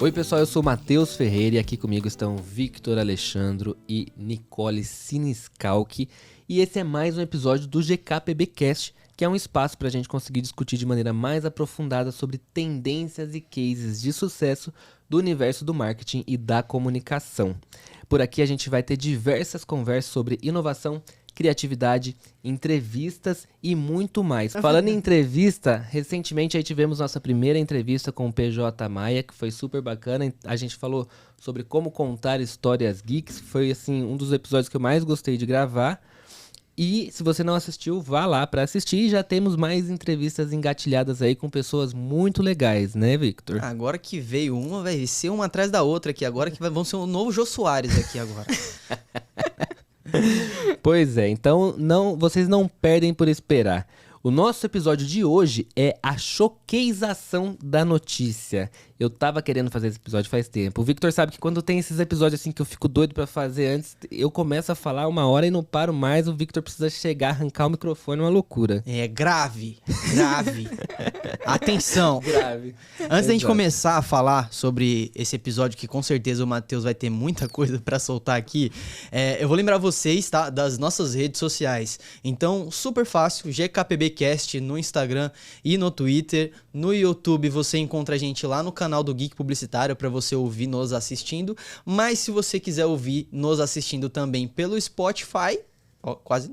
Oi pessoal, eu sou Matheus Ferreira e aqui comigo estão Victor Alexandro e Nicole Siniscalchi. E esse é mais um episódio do GKPBcast, que é um espaço para a gente conseguir discutir de maneira mais aprofundada sobre tendências e cases de sucesso do universo do marketing e da comunicação. Por aqui a gente vai ter diversas conversas sobre inovação, criatividade, entrevistas e muito mais. Falando em entrevista, recentemente aí tivemos nossa primeira entrevista com o PJ Maia, que foi super bacana. A gente falou sobre como contar histórias geeks, foi assim um dos episódios que eu mais gostei de gravar. E se você não assistiu, vá lá para assistir. Já temos mais entrevistas engatilhadas aí com pessoas muito legais, né, Victor? Agora que veio uma, vai ser uma atrás da outra aqui. Agora que vão ser um novo Jô Soares aqui agora. Pois é, então vocês não perdem por esperar. O nosso episódio de hoje é a choqueização da notícia. Eu tava querendo fazer esse episódio faz tempo. O Victor sabe que quando tem esses episódios assim que eu fico doido pra fazer antes, eu começo a falar uma hora e não paro mais. O Victor precisa chegar, arrancar o microfone, uma loucura. É grave. Atenção. Grave. Antes da gente começar a falar sobre esse episódio, que com certeza o Matheus vai ter muita coisa pra soltar aqui, eu vou lembrar vocês, tá, das nossas redes sociais. Então, super fácil, GKPBcast no Instagram e no Twitter. No YouTube você encontra a gente lá no canal do Geek Publicitário para você ouvir nos assistindo. Mas se você quiser ouvir nos assistindo também pelo Spotify, quase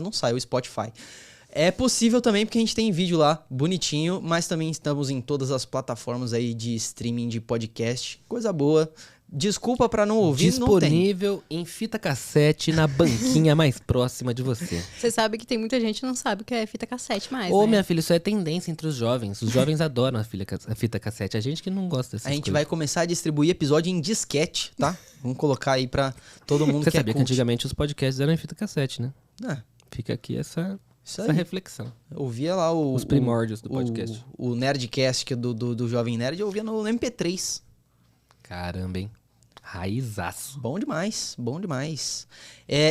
não sai o Spotify. É possível também porque a gente tem vídeo lá bonitinho, mas também estamos em todas as plataformas aí de streaming de podcast. Coisa boa. Desculpa pra não ouvir, disponível não tem. em fita cassete na banquinha mais próxima de você. Você sabe que tem muita gente que não sabe o que é fita cassete mais, Ô, né? minha filha, isso é tendência entre os jovens. Os jovens adoram a fita cassete. A gente que não gosta dessas A gente coisas. vai começar a distribuir episódio em disquete, tá? Vamos colocar aí pra todo mundo Você que sabia é que cult. antigamente os podcasts eram em fita cassete, né? Ah, Fica aqui essa isso aí. reflexão. Eu ouvia lá Os primórdios do podcast. O Nerdcast que é do Jovem Nerd, eu ouvia no MP3. Caramba, hein? Raizaço. Bom demais, bom demais.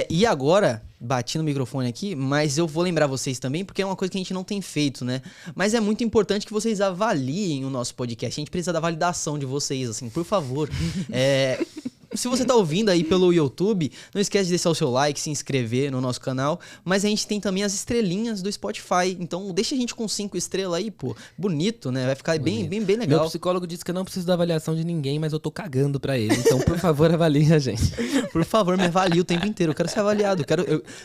E agora, bati no microfone aqui, mas eu vou lembrar vocês também, porque é uma coisa que a gente não tem feito, né? Mas é muito importante que vocês avaliem o nosso podcast. A gente precisa da validação de vocês, assim, por favor. Se você tá ouvindo aí pelo YouTube, não esquece de deixar o seu like, se inscrever no nosso canal. Mas a gente tem também as estrelinhas do Spotify. Então deixa a gente com 5 estrelas aí, pô. Bonito, né? Vai ficar bem legal. Meu psicólogo disse que eu não preciso da avaliação de ninguém, mas eu tô cagando pra ele. Então, por favor, avalie a gente. Por favor, me avalie o tempo inteiro. Eu quero ser avaliado.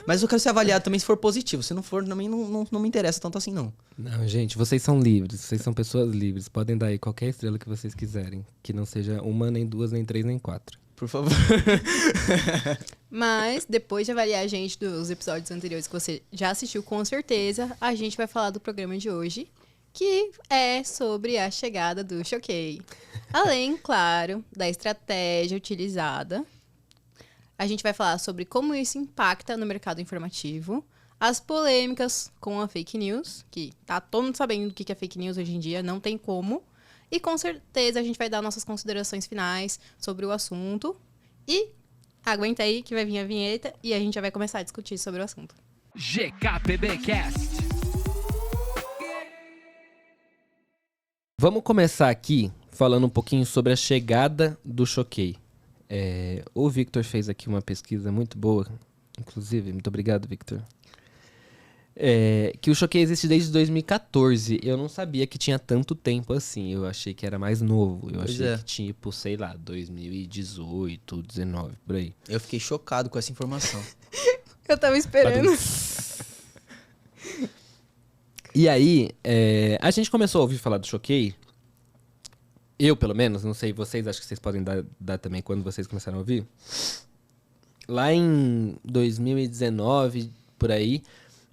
Mas eu quero ser avaliado também se for positivo. Se não for, também não me interessa tanto assim, não. Não, gente, vocês são livres. Vocês são pessoas livres. Podem dar aí qualquer estrela que vocês quiserem. Que não seja uma, nem duas, nem três, nem quatro. Por favor. Mas, depois de avaliar a gente dos episódios anteriores que você já assistiu, com certeza, a gente vai falar do programa de hoje, que é sobre a chegada do Choquei. Além, claro, da estratégia utilizada, a gente vai falar sobre como isso impacta no mercado informativo, as polêmicas com a fake news, que tá todo mundo sabendo o que é fake news hoje em dia, não tem como. E com certeza a gente vai dar nossas considerações finais sobre o assunto. E aguenta aí que vai vir a vinheta e a gente já vai começar a discutir sobre o assunto. GKPBcast. Vamos começar aqui falando um pouquinho sobre a chegada do Choquei. O Victor fez aqui uma pesquisa muito boa, inclusive, muito obrigado, Victor. Que o Choquei existe desde 2014. Eu não sabia que tinha tanto tempo assim. Eu achei que era mais novo. Eu achei que tinha, tipo, sei lá, 2018, 19, por aí. Eu fiquei chocado com essa informação. Eu tava esperando. E aí, a gente começou a ouvir falar do Choquei. Eu, pelo menos, não sei vocês, acho que vocês podem dar também quando vocês começaram a ouvir. Lá em 2019, por aí.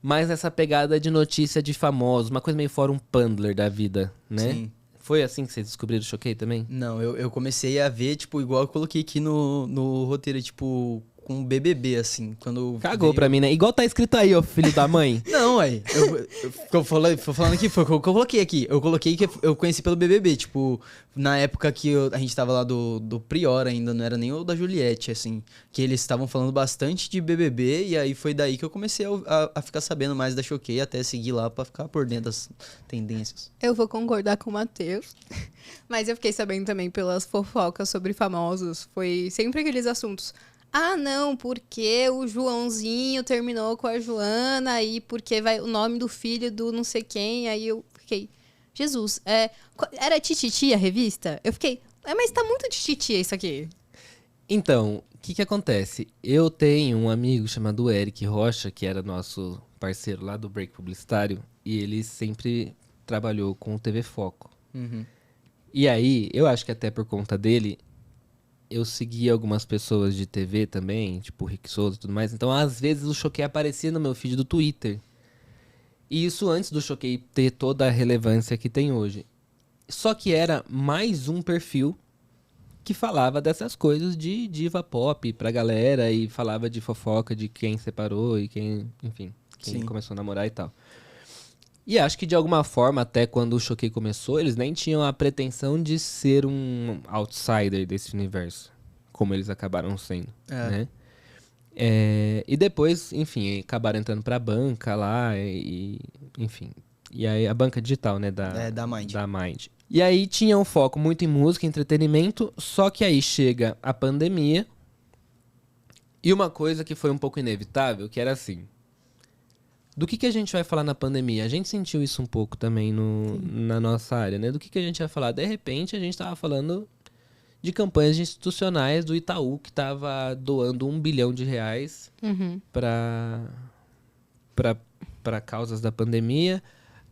Mas essa pegada de notícia de famosos, uma coisa meio fórum Pandler da vida, né? Sim. Foi assim que vocês descobriram o Choquei também? Não, eu comecei a ver, tipo, igual eu coloquei aqui no roteiro, tipo, com o BBB, assim. Quando Cagou veio... pra mim, né? Igual tá escrito aí, ó, filho da mãe. Não, aí. Eu falando aqui, foi o que eu coloquei aqui. Eu coloquei que eu conheci pelo BBB. Tipo, na época que a gente tava lá do Prior ainda, não era nem o da Juliette, assim. Que eles estavam falando bastante de BBB. E aí foi daí que eu comecei a ficar sabendo mais da Choquei, até seguir lá pra ficar por dentro das tendências. Eu vou concordar com o Matheus. Mas eu fiquei sabendo também pelas fofocas sobre famosos. Foi sempre aqueles assuntos. Ah, não, porque o Joãozinho terminou com a Joana e porque vai o nome do filho do não sei quem. Aí eu fiquei, Jesus, era Tititi a revista? Eu fiquei, mas tá muito Tititi isso aqui. Então, o que acontece? Eu tenho um amigo chamado Eric Rocha, que era nosso parceiro lá do Break Publicitário, e ele sempre trabalhou com o TV Foco. Uhum. E aí, eu acho que até por conta dele, eu seguia algumas pessoas de TV também, tipo o Rick Souza e tudo mais. Então, às vezes, o Choquei aparecia no meu feed do Twitter. E isso antes do Choquei ter toda a relevância que tem hoje. Só que era mais um perfil que falava dessas coisas de diva pop pra galera e falava de fofoca de quem separou e quem, enfim, quem Sim. começou a namorar e tal. E acho que de alguma forma, até quando o Choquei começou, eles nem tinham a pretensão de ser um outsider desse universo, como eles acabaram sendo, né? E depois, enfim, acabaram entrando pra banca lá enfim. E aí a banca digital, né? Da Mind. Da Mind. E aí tinha um foco muito em música, entretenimento, só que aí chega a pandemia. E uma coisa que foi um pouco inevitável, que era assim... Do que a gente vai falar na pandemia? A gente sentiu isso um pouco também na nossa área, né? Do que a gente vai falar? De repente, a gente estava falando de campanhas institucionais do Itaú, que estava doando R$1 bilhão para causas da pandemia,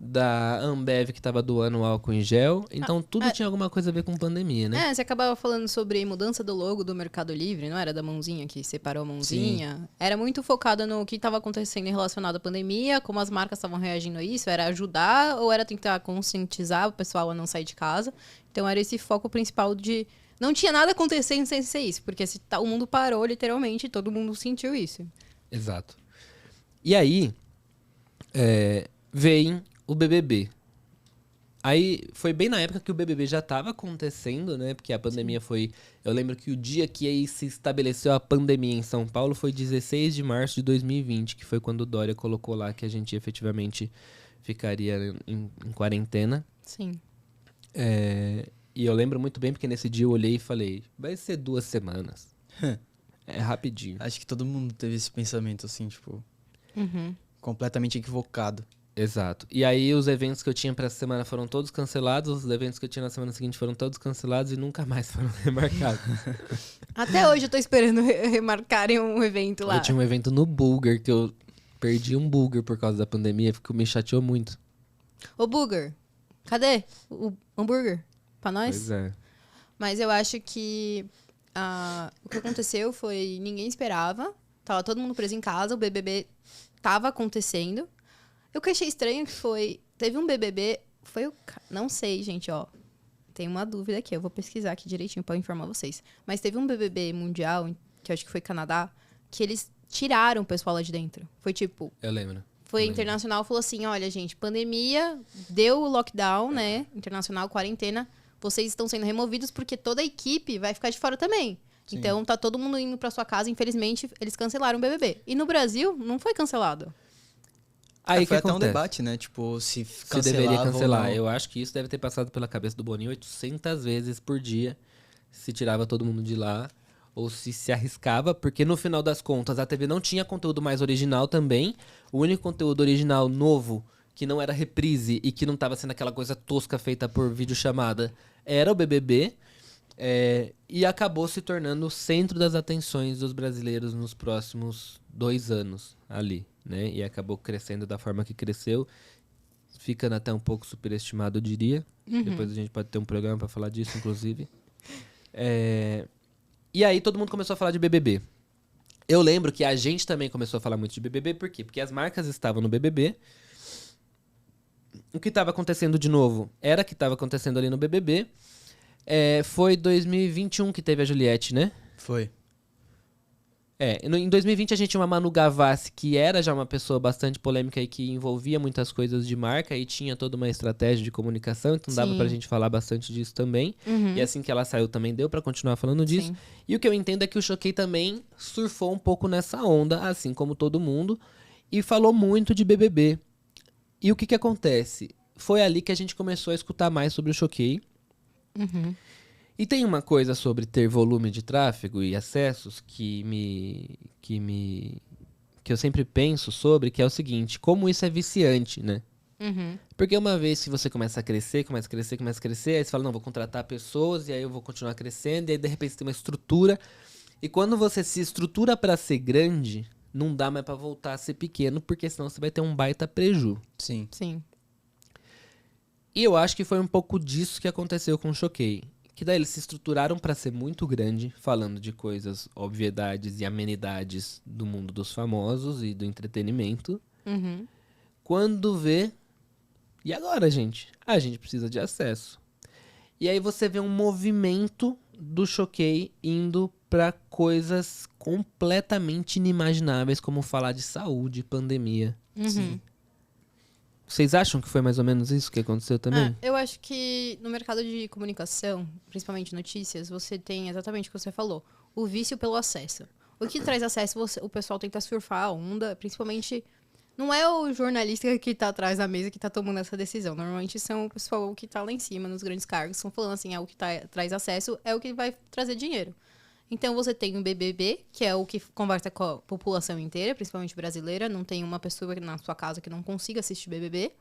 da Ambev, que estava doando álcool em gel. Então, tudo tinha alguma coisa a ver com pandemia, né? Você acabava falando sobre mudança do logo do Mercado Livre, não era da mãozinha que separou a mãozinha? Sim. Era muito focada no que estava acontecendo relacionado à pandemia, como as marcas estavam reagindo a isso, era ajudar ou era tentar conscientizar o pessoal a não sair de casa? Então era esse foco principal de... Não tinha nada acontecendo sem ser isso, porque o mundo parou literalmente e todo mundo sentiu isso. Exato. E aí, vem o BBB. Aí foi bem na época que o BBB já estava acontecendo, né? Porque a pandemia foi... Eu lembro que o dia que aí se estabeleceu a pandemia em São Paulo foi 16 de março de 2020, que foi quando o Dória colocou lá que a gente efetivamente ficaria em quarentena. Sim. E eu lembro muito bem porque nesse dia eu olhei e falei, vai ser 2 semanas. É rapidinho. Acho que todo mundo teve esse pensamento, assim, tipo... Uhum. Completamente equivocado. Exato. E aí os eventos que eu tinha pra essa semana foram todos cancelados, os eventos que eu tinha na semana seguinte foram todos cancelados e nunca mais foram remarcados. Até hoje eu tô esperando remarcarem um evento lá. Eu tinha um evento no Bulgar, que eu perdi um Bulgar por causa da pandemia, porque me chateou muito. Ô, Bulgar, cadê o hambúrguer pra nós? Pois é. Mas eu acho que o que aconteceu foi... Ninguém esperava. Tava todo mundo preso em casa, o BBB tava acontecendo. O que eu achei estranho que foi... Teve um BBB... Não sei, gente, ó. Tem uma dúvida aqui. Eu vou pesquisar aqui direitinho pra informar vocês. Mas teve um BBB mundial, que eu acho que foi Canadá, que eles tiraram o pessoal lá de dentro. Foi tipo... Eu lembro. Foi internacional, falou assim, olha, gente, pandemia, deu o lockdown, né? Internacional, quarentena. Vocês estão sendo removidos porque toda a equipe vai ficar de fora também. Sim. Então, tá todo mundo indo pra sua casa. Infelizmente, eles cancelaram o BBB. E no Brasil, não foi cancelado. Aí foi que até acontece? um debate, né? Tipo, se deveria cancelar. ou não. Eu acho que isso deve ter passado pela cabeça do Boninho 800 vezes por dia, se tirava todo mundo de lá, ou se arriscava, porque no final das contas a TV não tinha conteúdo mais original também. O único conteúdo original novo, que não era reprise e que não estava sendo aquela coisa tosca feita por videochamada, era o BBB. E acabou se tornando o centro das atenções dos brasileiros nos próximos 2 anos ali, né? E acabou crescendo da forma que cresceu, ficando até um pouco superestimado, eu diria. Uhum. Depois a gente pode ter um programa para falar disso, inclusive. E aí todo mundo começou a falar de BBB. Eu lembro que a gente também começou a falar muito de BBB, por quê? Porque as marcas estavam no BBB. O que estava acontecendo de novo era que estava acontecendo ali no BBB. Foi 2021 que teve a Juliette, né? Foi. Em 2020 a gente tinha uma Manu Gavassi, que era já uma pessoa bastante polêmica e que envolvia muitas coisas de marca e tinha toda uma estratégia de comunicação, então dava Sim. pra gente falar bastante disso também. E assim que ela saiu também deu pra continuar falando disso. Sim. E o que eu entendo é que o Choquei também surfou um pouco nessa onda, assim como todo mundo, e falou muito de BBB. E o que acontece? Foi ali que a gente começou a escutar mais sobre o Choquei. E tem uma coisa sobre ter volume de tráfego e acessos que eu sempre penso sobre, que é o seguinte: como isso é viciante, né? Porque uma vez que você começa a crescer, aí você fala, não, vou contratar pessoas, e aí eu vou continuar crescendo, e aí de repente você tem uma estrutura. E quando você se estrutura pra ser grande, não dá mais pra voltar a ser pequeno, porque senão você vai ter um baita preju. Sim. Sim. E eu acho que foi um pouco disso que aconteceu com o Choquei. Que daí eles se estruturaram pra ser muito grande, falando de coisas, obviedades e amenidades do mundo dos famosos e do entretenimento. Quando vê... E agora, gente? A gente precisa de acesso. E aí você vê um movimento do Choquei indo pra coisas completamente inimagináveis, como falar de saúde, pandemia. Sim. Vocês acham que foi mais ou menos isso que aconteceu também? Eu acho que no mercado de comunicação, principalmente notícias, você tem exatamente o que você falou: o vício pelo acesso. O que traz acesso, o pessoal tenta surfar a onda, principalmente. Não é o jornalista que tá atrás da mesa que tá tomando essa decisão. Normalmente são o pessoal que tá lá em cima, nos grandes cargos, estão falando assim: o que traz acesso é o que vai trazer dinheiro. Então você tem o BBB, que é o que conversa com a população inteira, principalmente brasileira. Não tem uma pessoa na sua casa que não consiga assistir BBB.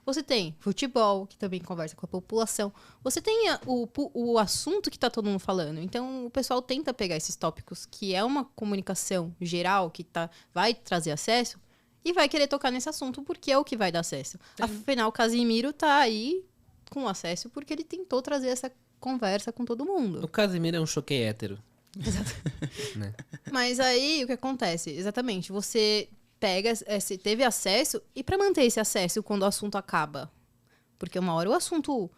Você tem futebol, que também conversa com a população. Você tem o assunto que tá todo mundo falando. Então o pessoal tenta pegar esses tópicos, que é uma comunicação geral, que vai trazer acesso, e vai querer tocar nesse assunto, porque é o que vai dar acesso. Afinal, o Casimiro tá aí com acesso porque ele tentou trazer essa conversa com todo mundo. O Casimiro é um Choquei hétero. Exato. Né? Mas aí o que acontece? Exatamente, você teve acesso, e para manter esse acesso quando o assunto acaba? Porque uma hora o assunto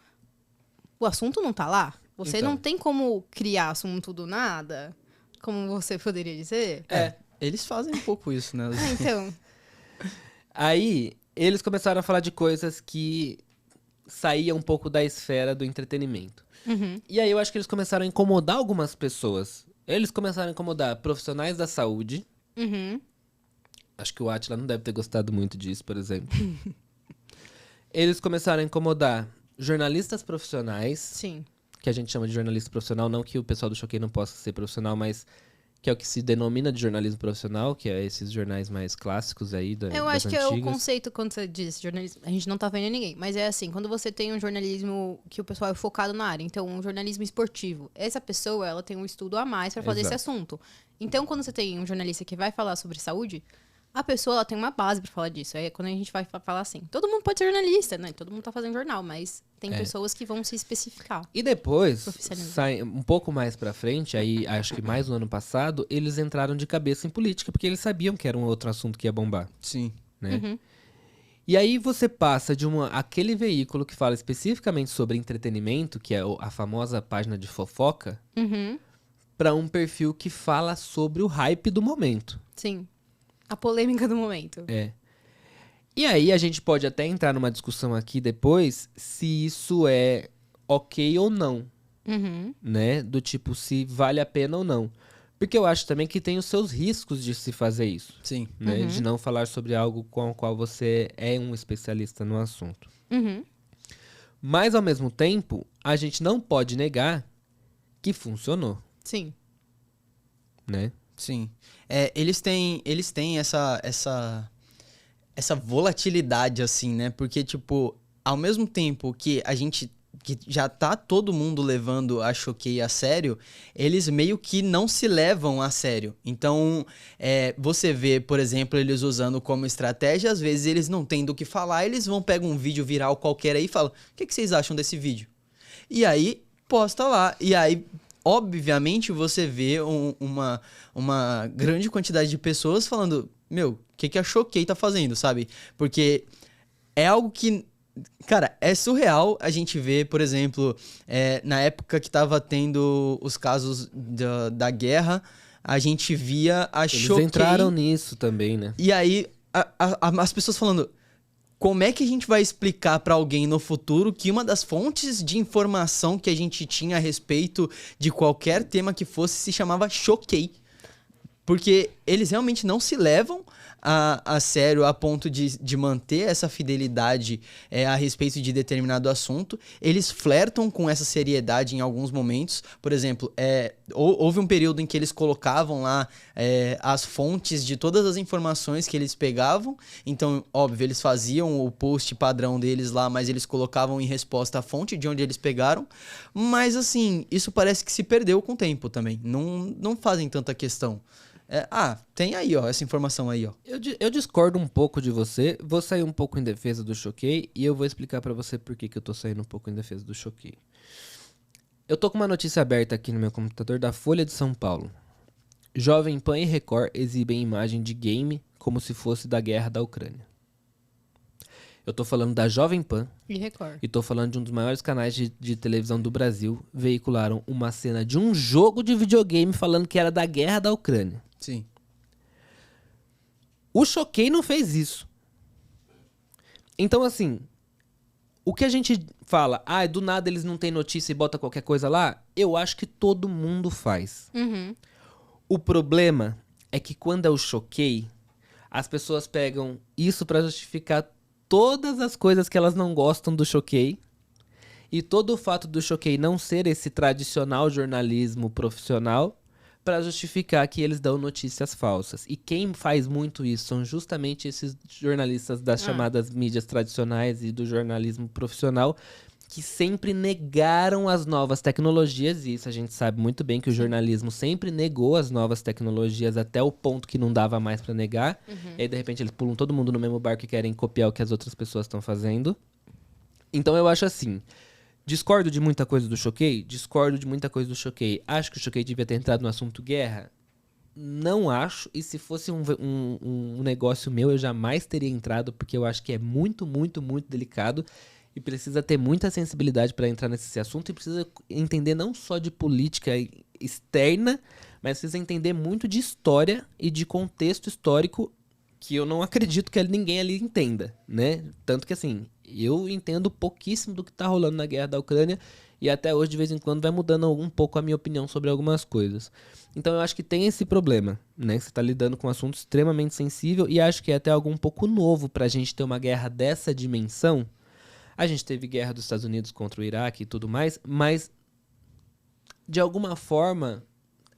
não tá lá. Você Então. não tem como criar assunto do nada, como você poderia dizer. Eles fazem um pouco isso, né? Então, Aí, eles começaram a falar de coisas que saíam um pouco da esfera do entretenimento. E aí eu acho que eles começaram a incomodar algumas pessoas. Eles começaram a incomodar profissionais da saúde. Acho que o Átila não deve ter gostado muito disso, por exemplo. Eles começaram a incomodar jornalistas profissionais. sim. Que a gente chama de jornalista profissional. Não que o pessoal do Choquei não possa ser profissional, mas que é o que se denomina de jornalismo profissional, que é esses jornais mais clássicos aí das Eu acho que é o antigas. conceito quando você diz jornalismo. A gente não tá vendo ninguém, mas é assim, quando você tem um jornalismo que o pessoal é focado na área, então um jornalismo esportivo, essa pessoa, ela tem um estudo a mais para fazer esse Exato. assunto. Então, quando você tem um jornalista que vai falar sobre saúde, a pessoa ela tem uma base para falar disso. Aí quando a gente vai falar assim, todo mundo pode ser jornalista, né? Todo mundo tá fazendo jornal, mas tem pessoas que vão se especificar. E depois, Profissionalizar. um pouco mais pra frente, aí acho que mais no ano passado, eles entraram de cabeça em política, porque eles sabiam que era um outro assunto que ia bombar, Sim. né? E aí você passa de aquele veículo que fala especificamente sobre entretenimento, que é a famosa página de fofoca, pra um perfil que fala sobre o hype do momento. Sim. A polêmica do momento. E aí a gente pode até entrar numa discussão aqui depois se isso é ok ou não, né? Do tipo, se vale a pena ou não. Porque eu acho também que tem os seus riscos de se fazer isso, Sim. né? De não falar sobre algo com o qual você é um especialista no assunto. Mas, ao mesmo tempo, a gente não pode negar que funcionou, Sim. né? Sim. Eles têm essa volatilidade, assim, né? Porque, tipo, ao mesmo tempo que que já tá todo mundo levando a Choquei a sério, eles meio que não se levam a sério. Então, você vê, por exemplo, eles usando como estratégia, às vezes eles não têm do que falar, eles pegam um vídeo viral qualquer aí e falam, o que vocês acham desse vídeo? E aí, posta lá. E aí, obviamente, você vê uma grande quantidade de pessoas falando, meu, o que a Choquei tá fazendo, sabe? Porque é algo que, cara, é surreal a gente ver, por exemplo, na época que tava tendo os casos da guerra a gente via a Eles Choquei. entraram nisso também, né? E aí, as pessoas falando, como é que a gente vai explicar pra alguém no futuro que uma das fontes de informação que a gente tinha a respeito de qualquer tema que fosse se chamava Choquei? Porque eles realmente não se levam a sério a ponto de manter essa fidelidade a respeito de determinado assunto. Eles flertam com essa seriedade em alguns momentos. Por exemplo, houve um período em que eles colocavam lá as fontes de todas as informações que eles pegavam. Então, óbvio, eles faziam o post padrão deles lá, mas eles colocavam em resposta a fonte de onde eles pegaram. Mas, assim, isso parece que se perdeu com o tempo também. Não fazem tanta questão. Tem aí, ó, essa informação aí, ó. Eu discordo um pouco de você, vou sair um pouco em defesa do Choquei e eu vou explicar pra você por que eu tô saindo um pouco em defesa do Choquei. Eu tô com uma notícia aberta aqui no meu computador da Folha de São Paulo. Jovem Pan e Record exibem imagem de game como se fosse da guerra da Ucrânia. Eu tô falando da Jovem Pan E Record. e tô falando de um dos maiores canais de televisão do Brasil. Veicularam uma cena de um jogo de videogame falando que era da guerra da Ucrânia. Sim. O Choquei não fez isso. Então, assim, o que a gente fala, do nada eles não têm notícia e bota qualquer coisa lá, eu acho que todo mundo faz. Uhum. O problema é que quando é o Choquei, as pessoas pegam isso pra justificar todas as coisas que elas não gostam do Choquei. E todo o fato do Choquei não ser esse tradicional jornalismo profissional para justificar que eles dão notícias falsas. E quem faz muito isso são justamente esses jornalistas das chamadas mídias tradicionais e do jornalismo profissional que sempre negaram as novas tecnologias, e isso a gente sabe muito bem que o jornalismo sempre negou as novas tecnologias até o ponto que não dava mais para negar. E aí, de repente, eles pulam todo mundo no mesmo barco e querem copiar o que as outras pessoas estão fazendo. Então eu acho assim, discordo de muita coisa do Choquei? Discordo de muita coisa do Choquei. Acho que o Choquei devia ter entrado no assunto guerra? Não acho. E se fosse um negócio meu, eu jamais teria entrado, porque eu acho que é muito, muito, muito delicado e precisa ter muita sensibilidade para entrar nesse assunto e precisa entender não só de política externa, mas precisa entender muito de história e de contexto histórico que eu não acredito que ninguém ali entenda, né? Tanto que, assim, eu entendo pouquíssimo do que tá rolando na guerra da Ucrânia e até hoje, de vez em quando, vai mudando um pouco a minha opinião sobre algumas coisas. Então, eu acho que tem esse problema, né? Você tá lidando com um assunto extremamente sensível e acho que é até algo um pouco novo pra gente ter uma guerra dessa dimensão. A gente teve guerra dos Estados Unidos contra o Iraque e tudo mais, mas, de alguma forma,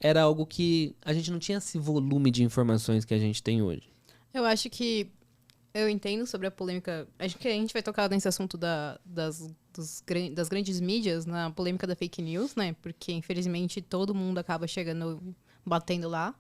era algo que a gente não tinha esse volume de informações que a gente tem hoje. Eu acho que eu entendo sobre a polêmica. Acho que a gente vai tocar nesse assunto das grandes mídias, na polêmica da fake news, né? Porque, infelizmente, todo mundo acaba chegando, batendo lá.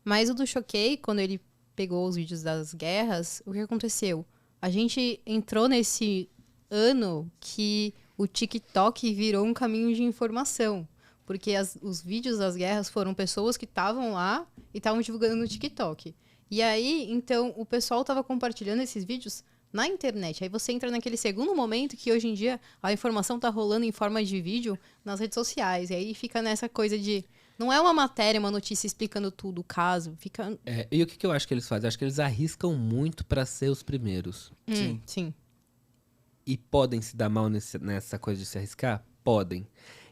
Mas o do Choquei, quando ele pegou os vídeos das guerras, o que aconteceu? A gente entrou nesse ano que o TikTok virou um caminho de informação. Porque os vídeos das guerras foram pessoas que estavam lá e estavam divulgando no TikTok. E aí, então, o pessoal estava compartilhando esses vídeos na internet. Aí você entra naquele segundo momento que hoje em dia a informação tá rolando em forma de vídeo nas redes sociais. E aí fica nessa coisa de... Não é uma matéria, uma notícia explicando tudo, o caso. Fica... E o que eu acho que eles fazem? Eu acho que eles arriscam muito para ser os primeiros. Sim. E podem se dar mal nessa coisa de se arriscar? Podem.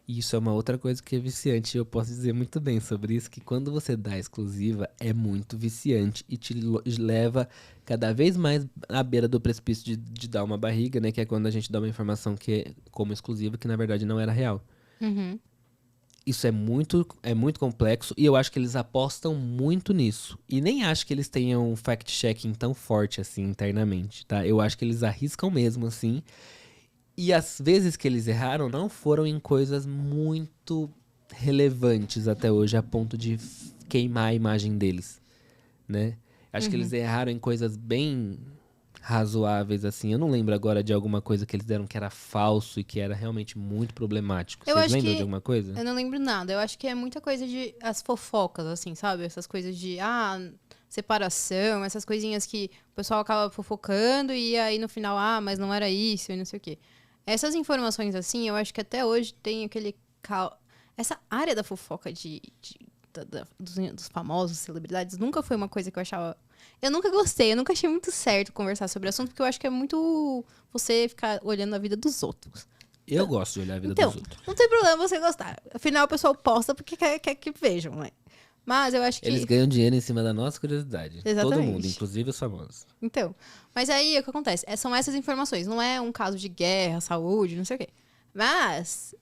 E isso é uma outra coisa que é viciante. Eu posso dizer muito bem sobre isso, que quando você dá exclusiva, é muito viciante e te leva cada vez mais à beira do precipício de dar uma barriga, né? Que é quando a gente dá uma informação que é como exclusiva, que na verdade não era real. Uhum. Isso é muito complexo e eu acho que eles apostam muito nisso. E nem acho que eles tenham um fact-checking tão forte assim internamente, tá? Eu acho que eles arriscam mesmo, assim. E as vezes que eles erraram não foram em coisas muito relevantes até hoje, a ponto de queimar a imagem deles, né? Acho que eles erraram em coisas bem razoáveis, assim. Eu não lembro agora de alguma coisa que eles deram que era falso e que era realmente muito problemático. Eu Vocês acho lembram que- de alguma coisa? Eu não lembro nada. Eu acho que é muita coisa de... As fofocas, assim, sabe? Essas coisas de... separação, essas coisinhas que o pessoal acaba fofocando e aí no final, mas não era isso e não sei o quê. Essas informações, assim, eu acho que até hoje tem aquele... Essa área da fofoca de dos famosos, celebridades, nunca foi uma coisa que eu achava... Eu nunca gostei, eu nunca achei muito certo conversar sobre o assunto, porque eu acho que é muito você ficar olhando a vida dos outros. Eu gosto de olhar a vida Então, dos outros. não tem problema você gostar. Afinal, o pessoal posta porque quer que vejam, né? Mas eu acho que... Eles ganham dinheiro em cima da nossa curiosidade. Exatamente. Todo mundo, inclusive os famosos. Então, mas aí o que acontece? São essas informações, não é um caso de guerra, saúde, não sei o quê. Mas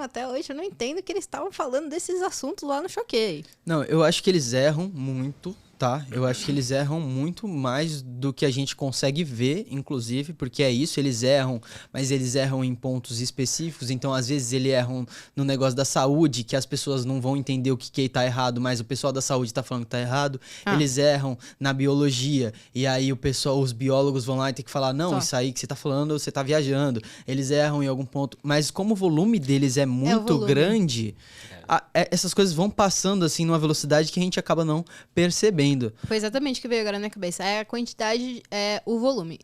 até hoje eu não entendo que eles estavam falando desses assuntos lá no Choquei. Não, eu acho que eles erram muito, tá? Eu acho que eles erram muito mais do que a gente consegue ver, inclusive, porque é isso, eles erram, mas eles erram em pontos específicos, então às vezes eles erram no negócio da saúde, que as pessoas não vão entender o que tá errado, mas o pessoal da saúde tá falando que tá errado. Eles erram na biologia, e aí os biólogos vão lá e tem que falar, não, isso aí que você tá falando, você tá viajando. Eles erram em algum ponto, mas como o volume deles é muito grande, essas coisas vão passando assim numa velocidade que a gente acaba não percebendo. Foi exatamente o que veio agora na minha cabeça. É a quantidade, o volume.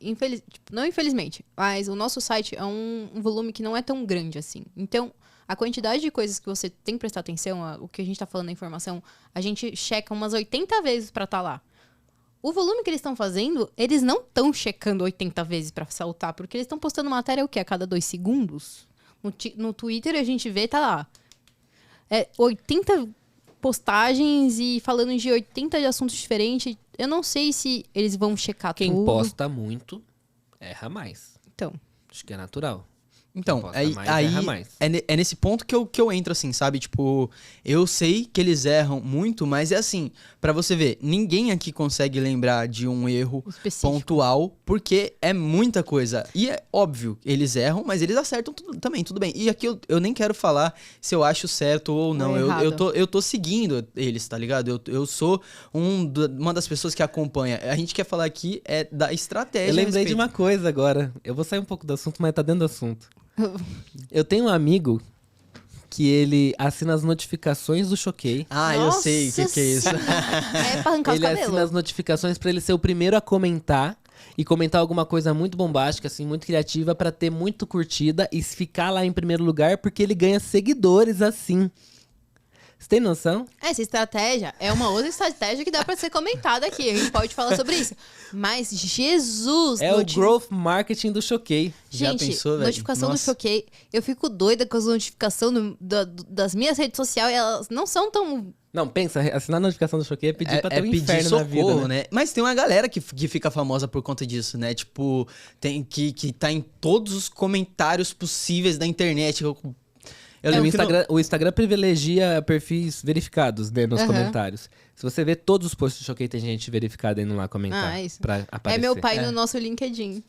Não infelizmente, mas o nosso site é um volume que não é tão grande assim. Então, a quantidade de coisas que você tem que prestar atenção, o que a gente tá falando da informação, a gente checa umas 80 vezes pra estar lá. O volume que eles estão fazendo, eles não estão checando 80 vezes pra saltar, porque eles estão postando matéria o quê? A cada 2 segundos? No Twitter a gente vê, tá lá. 80 postagens e falando de 80 de assuntos diferentes. Eu não sei se eles vão checar Quem tudo. posta muito, erra mais. Então, Acho que é natural. Então, Erra mais. é nesse ponto que eu entro, assim, sabe? Tipo, eu sei que eles erram muito, mas é assim, pra você ver, ninguém aqui consegue lembrar de um erro específico. pontual, porque é muita coisa. E é óbvio, eles erram, mas eles acertam também, tudo bem. E aqui eu nem quero falar se eu acho certo ou não. Eu tô seguindo eles, tá ligado? Eu sou uma das pessoas que acompanha. A gente quer falar aqui da estratégia. Eu lembrei de uma coisa agora. Eu vou sair um pouco do assunto, mas tá dentro do assunto. Eu tenho um amigo que ele assina as notificações do Choquei. Eu sei o que é isso. É pra arrancar os Ele cabelos. assina as notificações pra ele ser o primeiro a comentar e comentar alguma coisa muito bombástica, assim, muito criativa, pra ter muito curtida e ficar lá em primeiro lugar, porque ele ganha seguidores assim. Você tem noção? Essa estratégia é uma outra estratégia que dá pra ser comentada aqui. A gente pode falar sobre isso. Mas, Jesus! É o growth marketing do Choquei. Já Gente, pensou, velho? notificação Nossa. do Choquei. Eu fico doida com as notificações das minhas redes sociais. Elas não são tão... Não, pensa, assinar a notificação do Choquei é pedir pra ter um pedir inferno socorro, na vida, né? Mas tem uma galera que fica famosa por conta disso, né? Tipo, tem que tá em todos os comentários possíveis da internet. Eu lembro que O Instagram privilegia perfis verificados, né, nos comentários. Se você ver todos os posts do Choquei, tem gente verificada indo lá comentar. Isso. Pra aparecer. É meu pai no nosso LinkedIn.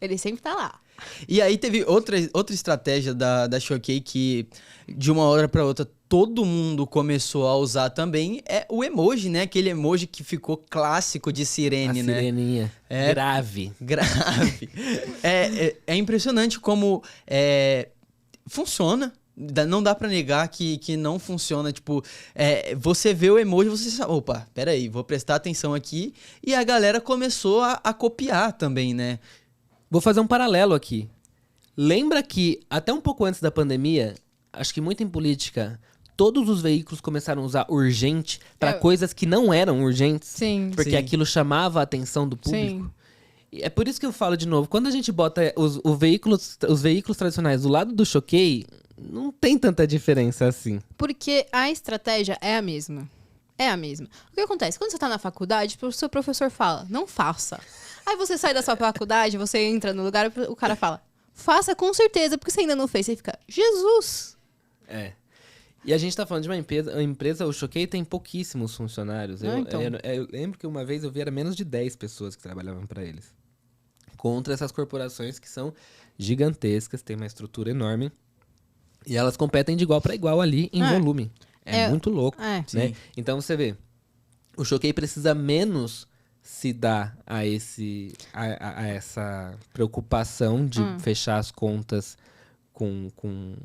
Ele sempre tá lá. E aí teve outra estratégia da Choquei que, de uma hora pra outra, todo mundo começou a usar também. É o emoji, né? Aquele emoji que ficou clássico de sirene, A né? sireninha. Grave. Grave. É impressionante como funciona. Não dá pra negar que não funciona. Tipo, você vê o emoji e você sabe, opa, peraí, vou prestar atenção aqui. E a galera começou a copiar também, né? Vou fazer um paralelo aqui. Lembra que, até um pouco antes da pandemia, acho que muito em política, todos os veículos começaram a usar urgente para coisas que não eram urgentes. Sim. Porque Sim. aquilo chamava a atenção do público. E é por isso que eu falo de novo, quando a gente bota os veículos tradicionais do lado do Choquei, não tem tanta diferença assim. Porque a estratégia é a mesma. É a mesma. O que acontece? Quando você tá na faculdade, o seu professor fala, não faça. Aí você sai da sua faculdade, você entra no lugar, o cara fala, faça com certeza, porque você ainda não fez. Você fica, Jesus! E a gente tá falando de uma empresa, o Choquei tem pouquíssimos funcionários. Eu lembro que uma vez eu vi era menos de 10 pessoas que trabalhavam para eles. Contra essas corporações que são gigantescas, têm uma estrutura enorme. E elas competem de igual para igual ali em volume. É muito louco, né? Sim. Então você vê, o Choquei precisa menos se dar a essa preocupação de fechar as contas com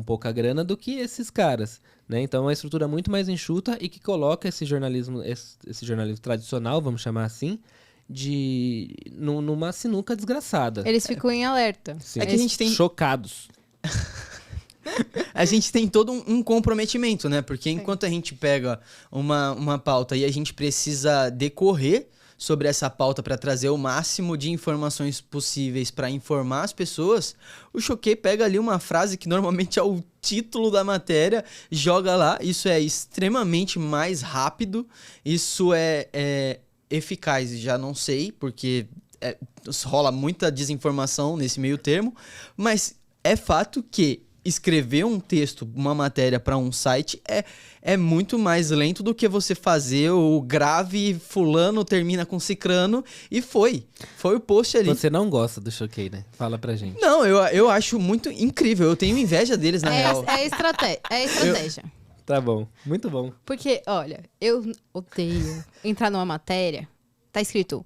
pouca grana do que esses caras, né? Então é uma estrutura muito mais enxuta e que coloca esse jornalismo tradicional, vamos chamar assim, numa sinuca desgraçada. Eles ficam em alerta. Sim. É que a gente tem... Chocados. A gente tem todo um comprometimento, né? Porque enquanto a gente pega uma pauta e a gente precisa decorrer sobre essa pauta para trazer o máximo de informações possíveis para informar as pessoas, o Choquei pega ali uma frase que normalmente é o título da matéria, joga lá. Isso é extremamente mais rápido, isso é eficaz, já não sei, porque rola muita desinformação nesse meio termo, mas é fato que escrever um texto, uma matéria para um site é muito mais lento do que você fazer o grave fulano termina com cicrano e foi o post ali. Você não gosta do Choquei, né? Fala pra gente. Não, eu acho muito incrível, eu tenho inveja deles na real. É estratégia. Tá bom, muito bom. Porque, olha, eu odeio entrar numa matéria, tá escrito,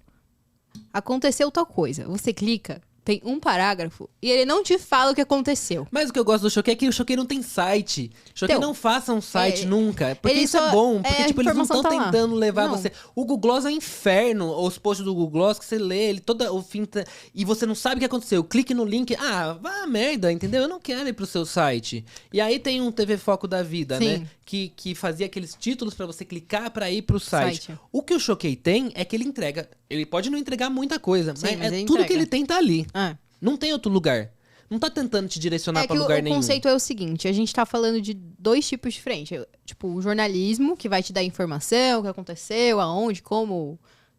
aconteceu tal coisa. Você clica, tem um parágrafo e ele não te fala o que aconteceu. Mas o que eu gosto do Choquei é que o Choquei não tem site. Choquei Então, não faça um site nunca. Porque ele isso é só- bom. Porque, a tipo, eles não informação estão tá lá. tentando levar Não. você. O Google Gloss é um inferno. Os posts do Google Gloss que você lê, ele toda o fim. E você não sabe o que aconteceu. Clique no link. Ah, vá a merda, entendeu? Eu não quero ir pro seu site. E aí tem um TV Foco da vida, Sim. né? Que fazia aqueles títulos pra você clicar pra ir pro site. Site. O que o Choquei tem é que ele entrega. Ele pode não entregar muita coisa, Sim, mas mas ele tudo entrega. que ele tem tá ali. Ah. Não tem outro lugar. Não tá tentando te direcionar É pra que lugar o nenhum. conceito é o seguinte, a gente tá falando de dois tipos diferentes. Tipo, o jornalismo, que vai te dar informação, o que aconteceu, aonde, como,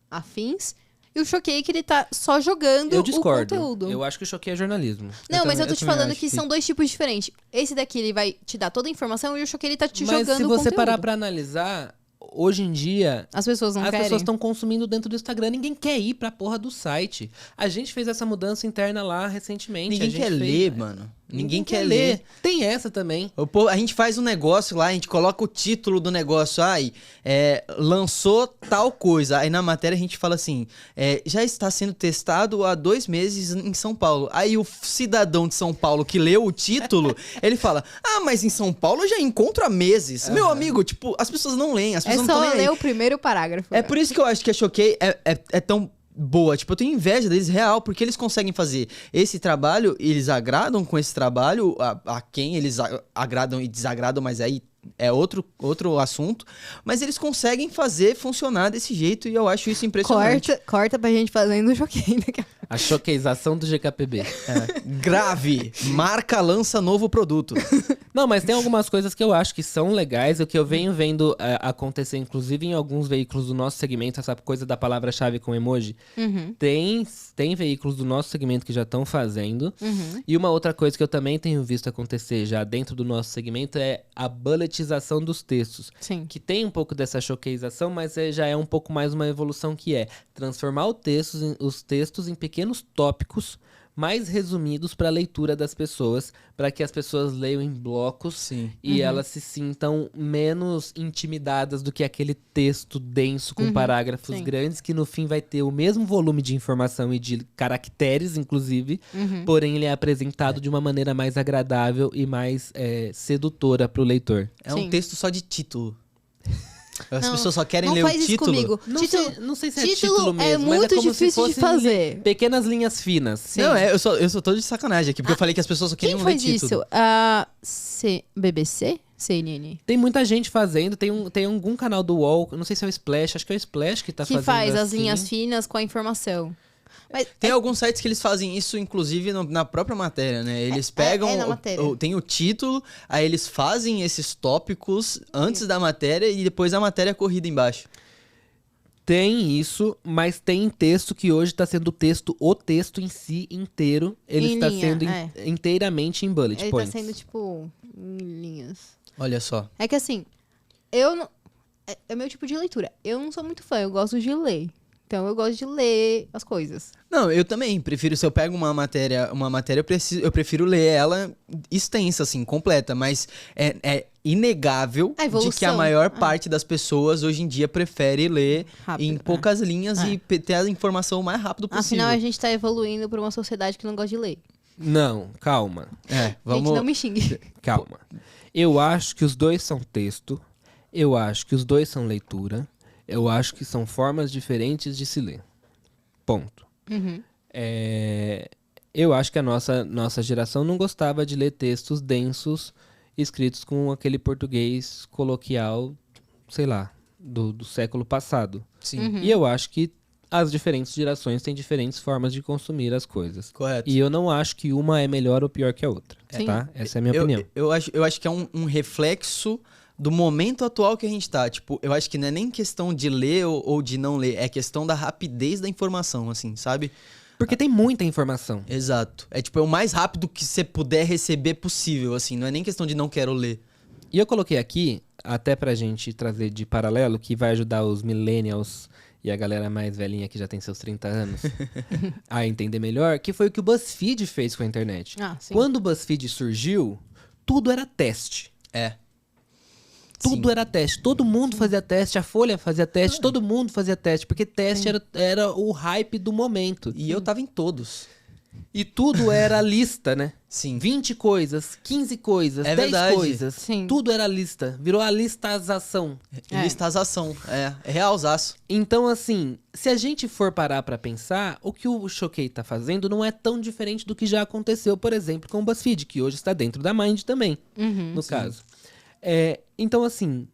afins. E o Choquei, que ele tá só jogando Eu o discordo. conteúdo. Eu acho que o Choquei é jornalismo. Não, mas eu tô te também falando acho que que- são dois tipos diferentes. Esse daqui, ele vai te dar toda a informação e o Choquei, ele tá te Mas jogando se o você conteúdo. parar pra analisar, hoje em dia, As pessoas não as querem. pessoas estão consumindo dentro do Instagram. Ninguém quer ir pra porra do site. A gente fez essa mudança interna lá recentemente. Ninguém a gente quer fez- ler, mano. Ninguém quer ler. Tem essa também. A gente faz um negócio lá, a gente coloca o título do negócio, lançou tal coisa. Aí na matéria a gente fala assim, já está sendo testado há 2 meses em São Paulo. Aí o cidadão de São Paulo que leu o título, ele fala, mas em São Paulo eu já encontro há meses. Meu amigo, tipo, as pessoas não leem, as É pessoas não só estão nem ler aí. o primeiro parágrafo. É por isso que eu acho que a Choquei é tão boa. Tipo, eu tenho inveja deles real, porque eles conseguem fazer esse trabalho, eles agradam com esse trabalho a quem eles agradam e desagradam, mas aí é outro assunto. Mas eles conseguem fazer funcionar desse jeito e eu acho isso impressionante. Corta pra gente fazendo o Choquei. A choqueização do GKPB. Grave, marca lança novo produto. Não, mas tem algumas coisas que eu acho que são legais, o que eu venho vendo acontecer, inclusive em alguns veículos do nosso segmento, essa coisa da palavra-chave com emoji. Uhum. Tem veículos do nosso segmento que já estão fazendo. E uma outra coisa que eu também tenho visto acontecer já dentro do nosso segmento é a bulletização dos textos. Sim. Que tem um pouco dessa choqueização, mas já é um pouco mais uma evolução que é transformar os textos em pequenos tópicos mais resumidos para a leitura das pessoas, para que as pessoas leiam em blocos Sim. e elas se sintam menos intimidadas do que aquele texto denso com parágrafos Sim. grandes, que no fim vai ter o mesmo volume de informação e de caracteres, inclusive, porém ele é apresentado de uma maneira mais agradável e mais sedutora para o leitor. É um Sim. texto só de título. As Não, pessoas só querem não ler o faz isso título. comigo. Não sei se é título título é mesmo, mas muito é como difícil se de fossem fazer. pequenas linhas finas. Não, eu tô de sacanagem aqui, porque eu falei que as pessoas só Quem queriam ler faz título. isso? A BBC? CNN? Tem muita gente fazendo, tem algum canal do UOL, não sei se é o Splash, acho que é o Splash que tá Que fazendo faz as assim. linhas finas com a informação. Mas Tem alguns sites que eles fazem isso, inclusive, na própria matéria, né? Eles pegam, na matéria. tem o título, aí eles fazem esses tópicos antes da matéria e depois a matéria é corrida embaixo. Tem isso, mas tem texto que hoje tá sendo o texto em si inteiro, ele Em está linha, sendo inteiramente em bullet ele points. tá sendo, tipo, em linhas. Olha só. É que assim, eu não... É meu tipo de leitura. Eu não sou muito fã, eu gosto de ler. Então eu gosto de ler as coisas. Não, eu também prefiro, se eu pego uma matéria eu prefiro ler ela extensa, assim, completa, mas é inegável A de que a evolução. maior parte das pessoas hoje em dia prefere ler Rápido, em poucas linhas É. e ter a informação o mais rápido possível. Afinal, a gente tá evoluindo pra uma sociedade que não gosta de ler. Não, calma, Vamos... Gente, não me xingue. calma. Eu acho que os dois são texto, eu acho que os dois são leitura, eu acho que são formas diferentes de se ler. Ponto. Uhum. eu acho que a nossa geração não gostava de ler textos densos escritos com aquele português coloquial, sei lá, do século passado. Sim. E eu acho que as diferentes gerações têm diferentes formas de consumir as coisas. Correto. E eu não acho que uma é melhor ou pior que a outra, Sim. tá? Essa é a minha opinião. Eu acho que é um reflexo do momento atual que a gente tá. Tipo, eu acho que não é nem questão de ler ou de não ler, é questão da rapidez da informação, assim, sabe? Porque tem muita informação. Exato. É tipo, é o mais rápido que você puder receber possível, assim. Não é nem questão de não quero ler. E eu coloquei aqui, até pra gente trazer de paralelo, que vai ajudar os millennials e a galera mais velhinha que já tem seus 30 anos a entender melhor, que foi o que o BuzzFeed fez com a internet. Ah, sim. Quando o BuzzFeed surgiu, tudo era teste. É. Tudo Sim. era teste. Todo mundo fazia teste, a Folha fazia teste, todo mundo fazia teste, porque teste era o hype do momento. E eu tava em todos. E tudo era lista, né? Sim. 20 coisas, 15 coisas, É 10 verdade. coisas. Sim. Tudo era lista. Virou a listazação. É. Listazação. É realzaço. Então, assim, se a gente for parar pra pensar, o que o Choquei tá fazendo não é tão diferente do que já aconteceu, por exemplo, com o BuzzFeed, que hoje está dentro da Mind também, no caso. Então, assim,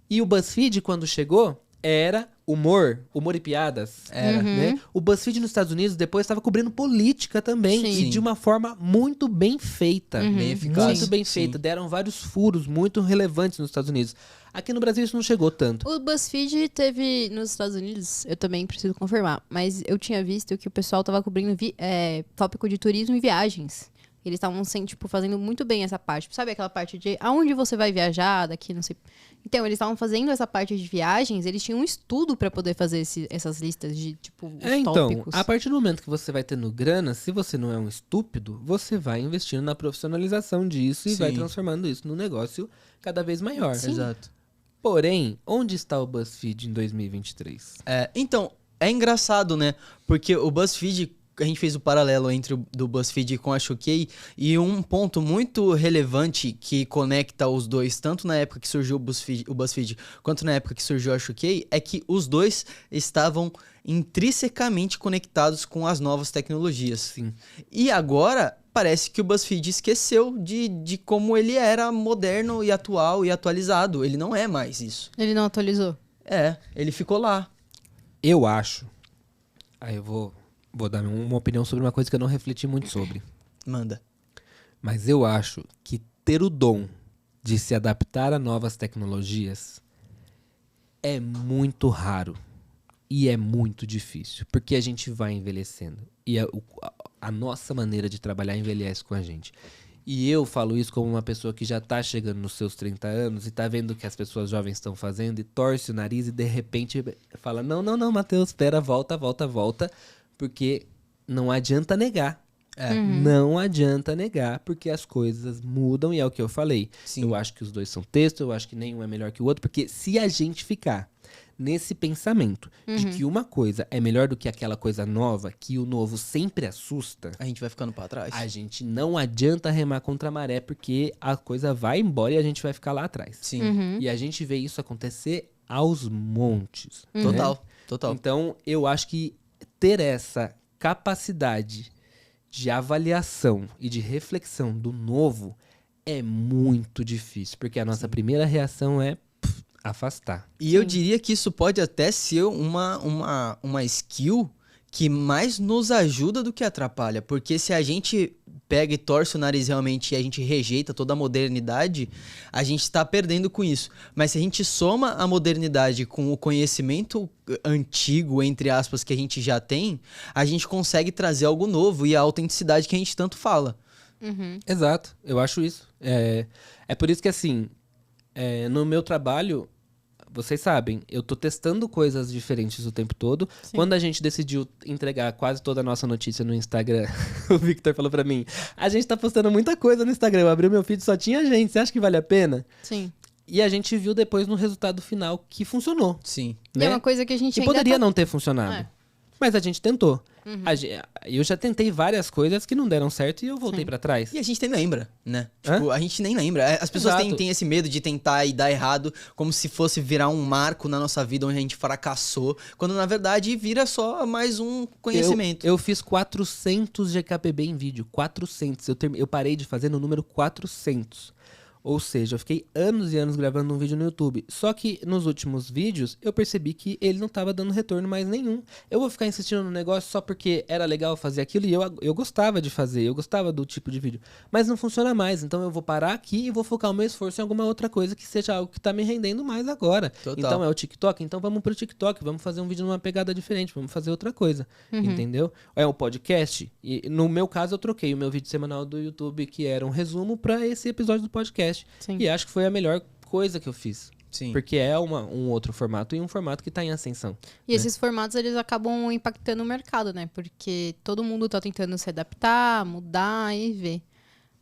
e o BuzzFeed, quando chegou, era humor e piadas. Era. Né? O BuzzFeed nos Estados Unidos depois estava cobrindo política também, Sim. e de uma forma muito bem feita. Bem eficaz. Muito bem Sim. feita. Deram vários furos muito relevantes nos Estados Unidos. Aqui no Brasil isso não chegou tanto. O BuzzFeed teve nos Estados Unidos, eu também preciso confirmar, mas eu tinha visto que o pessoal tava cobrindo tópico de turismo e viagens. Eles estavam, tipo, fazendo muito bem essa parte. Sabe aquela parte de aonde você vai viajar, daqui, não sei. Então, eles estavam fazendo essa parte de viagens, eles tinham um estudo pra poder fazer essas listas de, tipo, os Então, tópicos. a partir do momento que você vai tendo grana, se você não é um estúpido, você vai investindo na profissionalização disso e Sim. vai transformando isso num negócio cada vez maior. Exato. Porém, onde está o BuzzFeed em 2023? Então, é engraçado, né? Porque o BuzzFeed, a gente fez o paralelo entre do BuzzFeed com a Choquei, e um ponto muito relevante que conecta os dois, tanto na época que surgiu o BuzzFeed quanto na época que surgiu a Choquei, é que os dois estavam intrinsecamente conectados com as novas tecnologias. Sim. E agora, parece que o BuzzFeed esqueceu de como ele era moderno e atual e atualizado. Ele não é mais isso. Ele não atualizou. Ele ficou lá. Eu acho. Aí eu vou dar uma opinião sobre uma coisa que eu não refleti muito sobre. Manda. Mas eu acho que ter o dom de se adaptar a novas tecnologias é muito raro e é muito difícil, porque a gente vai envelhecendo e a nossa maneira de trabalhar envelhece com a gente. E eu falo isso como uma pessoa que já tá chegando nos seus 30 anos e tá vendo o que as pessoas jovens estão fazendo e torce o nariz e de repente fala: não, Matheus, espera, volta, porque não adianta negar. Não adianta negar, porque as coisas mudam e é o que eu falei. Sim. Eu acho que os dois são texto, eu acho que nenhum é melhor que o outro, porque se a gente ficar nesse pensamento de que uma coisa é melhor do que aquela coisa nova, que o novo sempre assusta, A gente vai ficando pra trás. a gente não adianta remar contra a maré, porque a coisa vai embora e a gente vai ficar lá atrás. Sim. E a gente vê isso acontecer aos montes. né? Total. Então, eu acho que ter essa capacidade de avaliação e de reflexão do novo é muito difícil, porque a nossa primeira reação é afastar. E eu diria que isso pode até ser uma skill que mais nos ajuda do que atrapalha. Porque se a gente pega e torce o nariz realmente e a gente rejeita toda a modernidade, a gente tá perdendo com isso. Mas se a gente soma a modernidade com o conhecimento antigo, entre aspas, que a gente já tem, a gente consegue trazer algo novo e a autenticidade que a gente tanto fala. Exato, eu acho isso. É por isso que, assim, no meu trabalho, vocês sabem, eu tô testando coisas diferentes o tempo todo. Sim. Quando a gente decidiu entregar quase toda a nossa notícia no Instagram, o Victor falou pra mim: a gente tá postando muita coisa no Instagram, eu abri o meu feed e só tinha gente, você acha que vale a pena? Sim. E a gente viu depois no resultado final que funcionou. Sim. E Né? é uma coisa que a gente E ainda poderia tá... não ter funcionado. É. Mas a gente tentou. Eu já tentei várias coisas que não deram certo e eu voltei pra trás. E a gente nem lembra, né? Tipo, a gente nem lembra. As pessoas têm esse medo de tentar e dar errado, como se fosse virar um marco na nossa vida onde a gente fracassou, quando na verdade vira só mais um conhecimento. Eu fiz 400 GKPB em vídeo. 400. Eu parei de fazer no número 400. Ou seja, eu fiquei anos e anos gravando um vídeo no YouTube. Só que nos últimos vídeos, eu percebi que ele não tava dando retorno mais nenhum. Eu vou ficar insistindo no negócio só porque era legal fazer aquilo e eu gostava de fazer, eu gostava do tipo de vídeo. Mas não funciona mais, então eu vou parar aqui e vou focar o meu esforço em alguma outra coisa que seja algo que tá me rendendo mais agora. Total. Então é o TikTok? Então vamos pro TikTok, vamos fazer um vídeo numa pegada diferente, vamos fazer outra coisa, entendeu? É o podcast, e no meu caso eu troquei o meu vídeo semanal do YouTube, que era um resumo, pra esse episódio do podcast. Sim. E acho que foi a melhor coisa que eu fiz. Sim. Porque é um outro formato e um formato que tá em ascensão. E esses formatos, eles acabam impactando o mercado, né? Porque todo mundo tá tentando se adaptar, mudar e ver.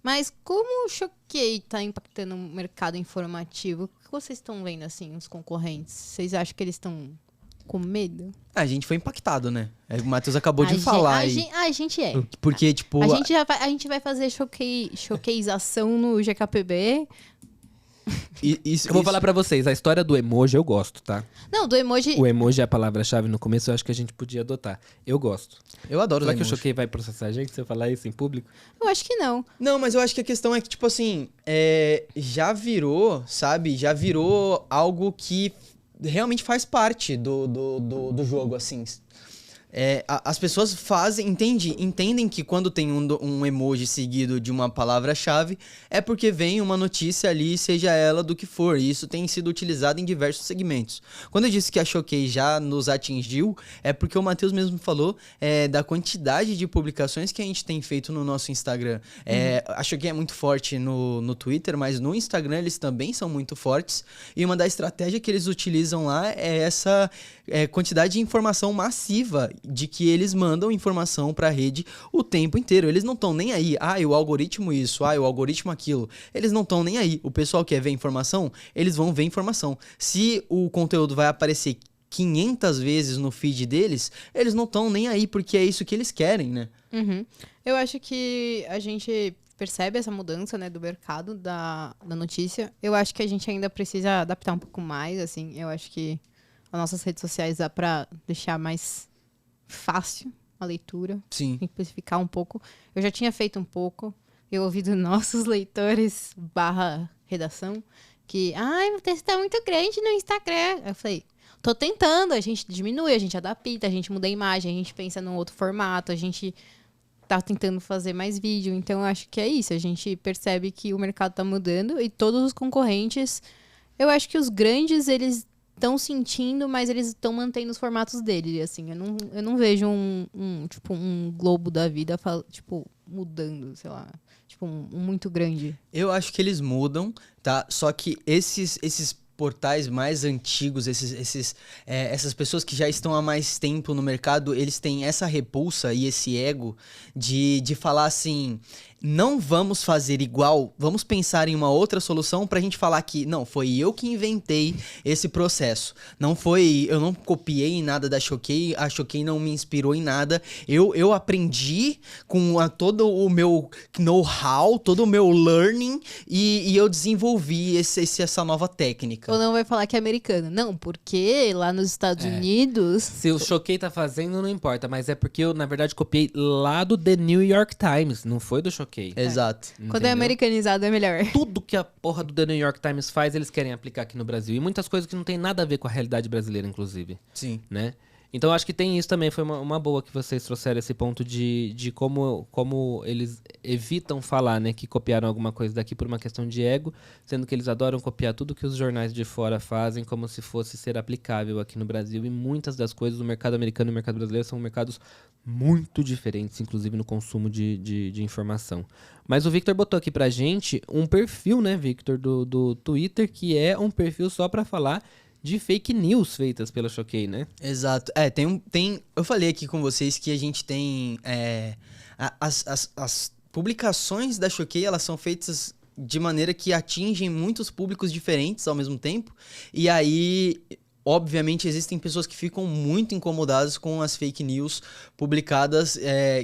Mas como o Choquei tá impactando o mercado informativo? O que vocês estão vendo, assim, os concorrentes? Vocês acham que eles estão com medo? A gente foi impactado, né? O Matheus acabou de falar. A gente é. Porque, tipo... A gente vai fazer choqueização no GKPB. Eu vou falar pra vocês, a história do emoji eu gosto, tá? Não, do emoji... O emoji é a palavra-chave no começo, eu acho que a gente podia adotar. Eu gosto. Eu adoro Será os que o emojis. Choquei vai processar a gente se eu falar isso em público? Eu acho que não. Não, mas eu acho que a questão é que, tipo assim, já virou, sabe? Já virou algo que realmente faz parte do jogo, assim. As pessoas entendem que quando tem um emoji seguido de uma palavra-chave, é porque vem uma notícia ali, seja ela do que for. E isso tem sido utilizado em diversos segmentos. Quando eu disse que a Choquei já nos atingiu, é porque o Matheus mesmo falou da quantidade de publicações que a gente tem feito no nosso Instagram. A Choquei é muito forte no Twitter, mas no Instagram eles também são muito fortes. E uma das estratégias que eles utilizam lá é essa quantidade de informação massiva, de que eles mandam informação pra rede o tempo inteiro. Eles não estão nem aí. O algoritmo isso, o algoritmo aquilo. Eles não estão nem aí. O pessoal quer ver informação, eles vão ver informação. Se o conteúdo vai aparecer 500 vezes no feed deles, eles não estão nem aí, porque é isso que eles querem, né? Uhum. Eu acho que a gente percebe essa mudança, né, do mercado da notícia. Eu acho que a gente ainda precisa adaptar um pouco mais, assim. Eu acho que as nossas redes sociais dá pra deixar mais fácil a leitura. Sim. Simplificar um pouco. Eu já tinha feito um pouco. Eu ouvi dos nossos leitores /redação que, o texto tá muito grande no Instagram. Eu falei, tô tentando, a gente diminui, a gente adapta, a gente muda a imagem, a gente pensa num outro formato, a gente tá tentando fazer mais vídeo. Então, eu acho que é isso. A gente percebe que o mercado tá mudando e todos os concorrentes, eu acho que os grandes, eles estão sentindo, mas eles estão mantendo os formatos dele, assim. Eu não vejo tipo, um Globo da vida, tipo, mudando, sei lá. Tipo, um muito grande. Eu acho que eles mudam, tá? Só que esses portais mais antigos, essas pessoas que já estão há mais tempo no mercado, eles têm essa repulsa e esse ego de falar assim, não vamos fazer igual, vamos pensar em uma outra solução pra gente falar que, não, foi eu que inventei esse processo. Eu não copiei nada da Choquei, a Choquei não me inspirou em nada. Eu aprendi com todo o meu know-how, todo o meu learning e eu desenvolvi essa nova técnica. Ou não vai falar que é americano. Não, porque lá nos Estados Unidos... Se o Choquei tá fazendo, não importa, mas é porque eu, na verdade, copiei lá do The New York Times, não foi do Choquei. Exato. Quando é americanizado é melhor. Tudo que a porra do The New York Times faz, eles querem aplicar aqui no Brasil. E muitas coisas que não tem nada a ver com a realidade brasileira, inclusive. Sim. Né? Então, acho que tem isso também. Foi uma boa que vocês trouxeram esse ponto de como eles evitam falar, né? Que copiaram alguma coisa daqui por uma questão de ego, sendo que eles adoram copiar tudo que os jornais de fora fazem como se fosse ser aplicável aqui no Brasil. E muitas das coisas do mercado americano e do mercado brasileiro são mercados muito diferentes, inclusive no consumo de informação. Mas o Victor botou aqui pra gente um perfil, né, Victor, do Twitter, que é um perfil só pra falar de fake news feitas pela Choquei, né? Exato. Eu falei aqui com vocês que a gente tem... As publicações da Choquei, elas são feitas de maneira que atingem muitos públicos diferentes ao mesmo tempo. E aí, obviamente, existem pessoas que ficam muito incomodadas com as fake news publicadas,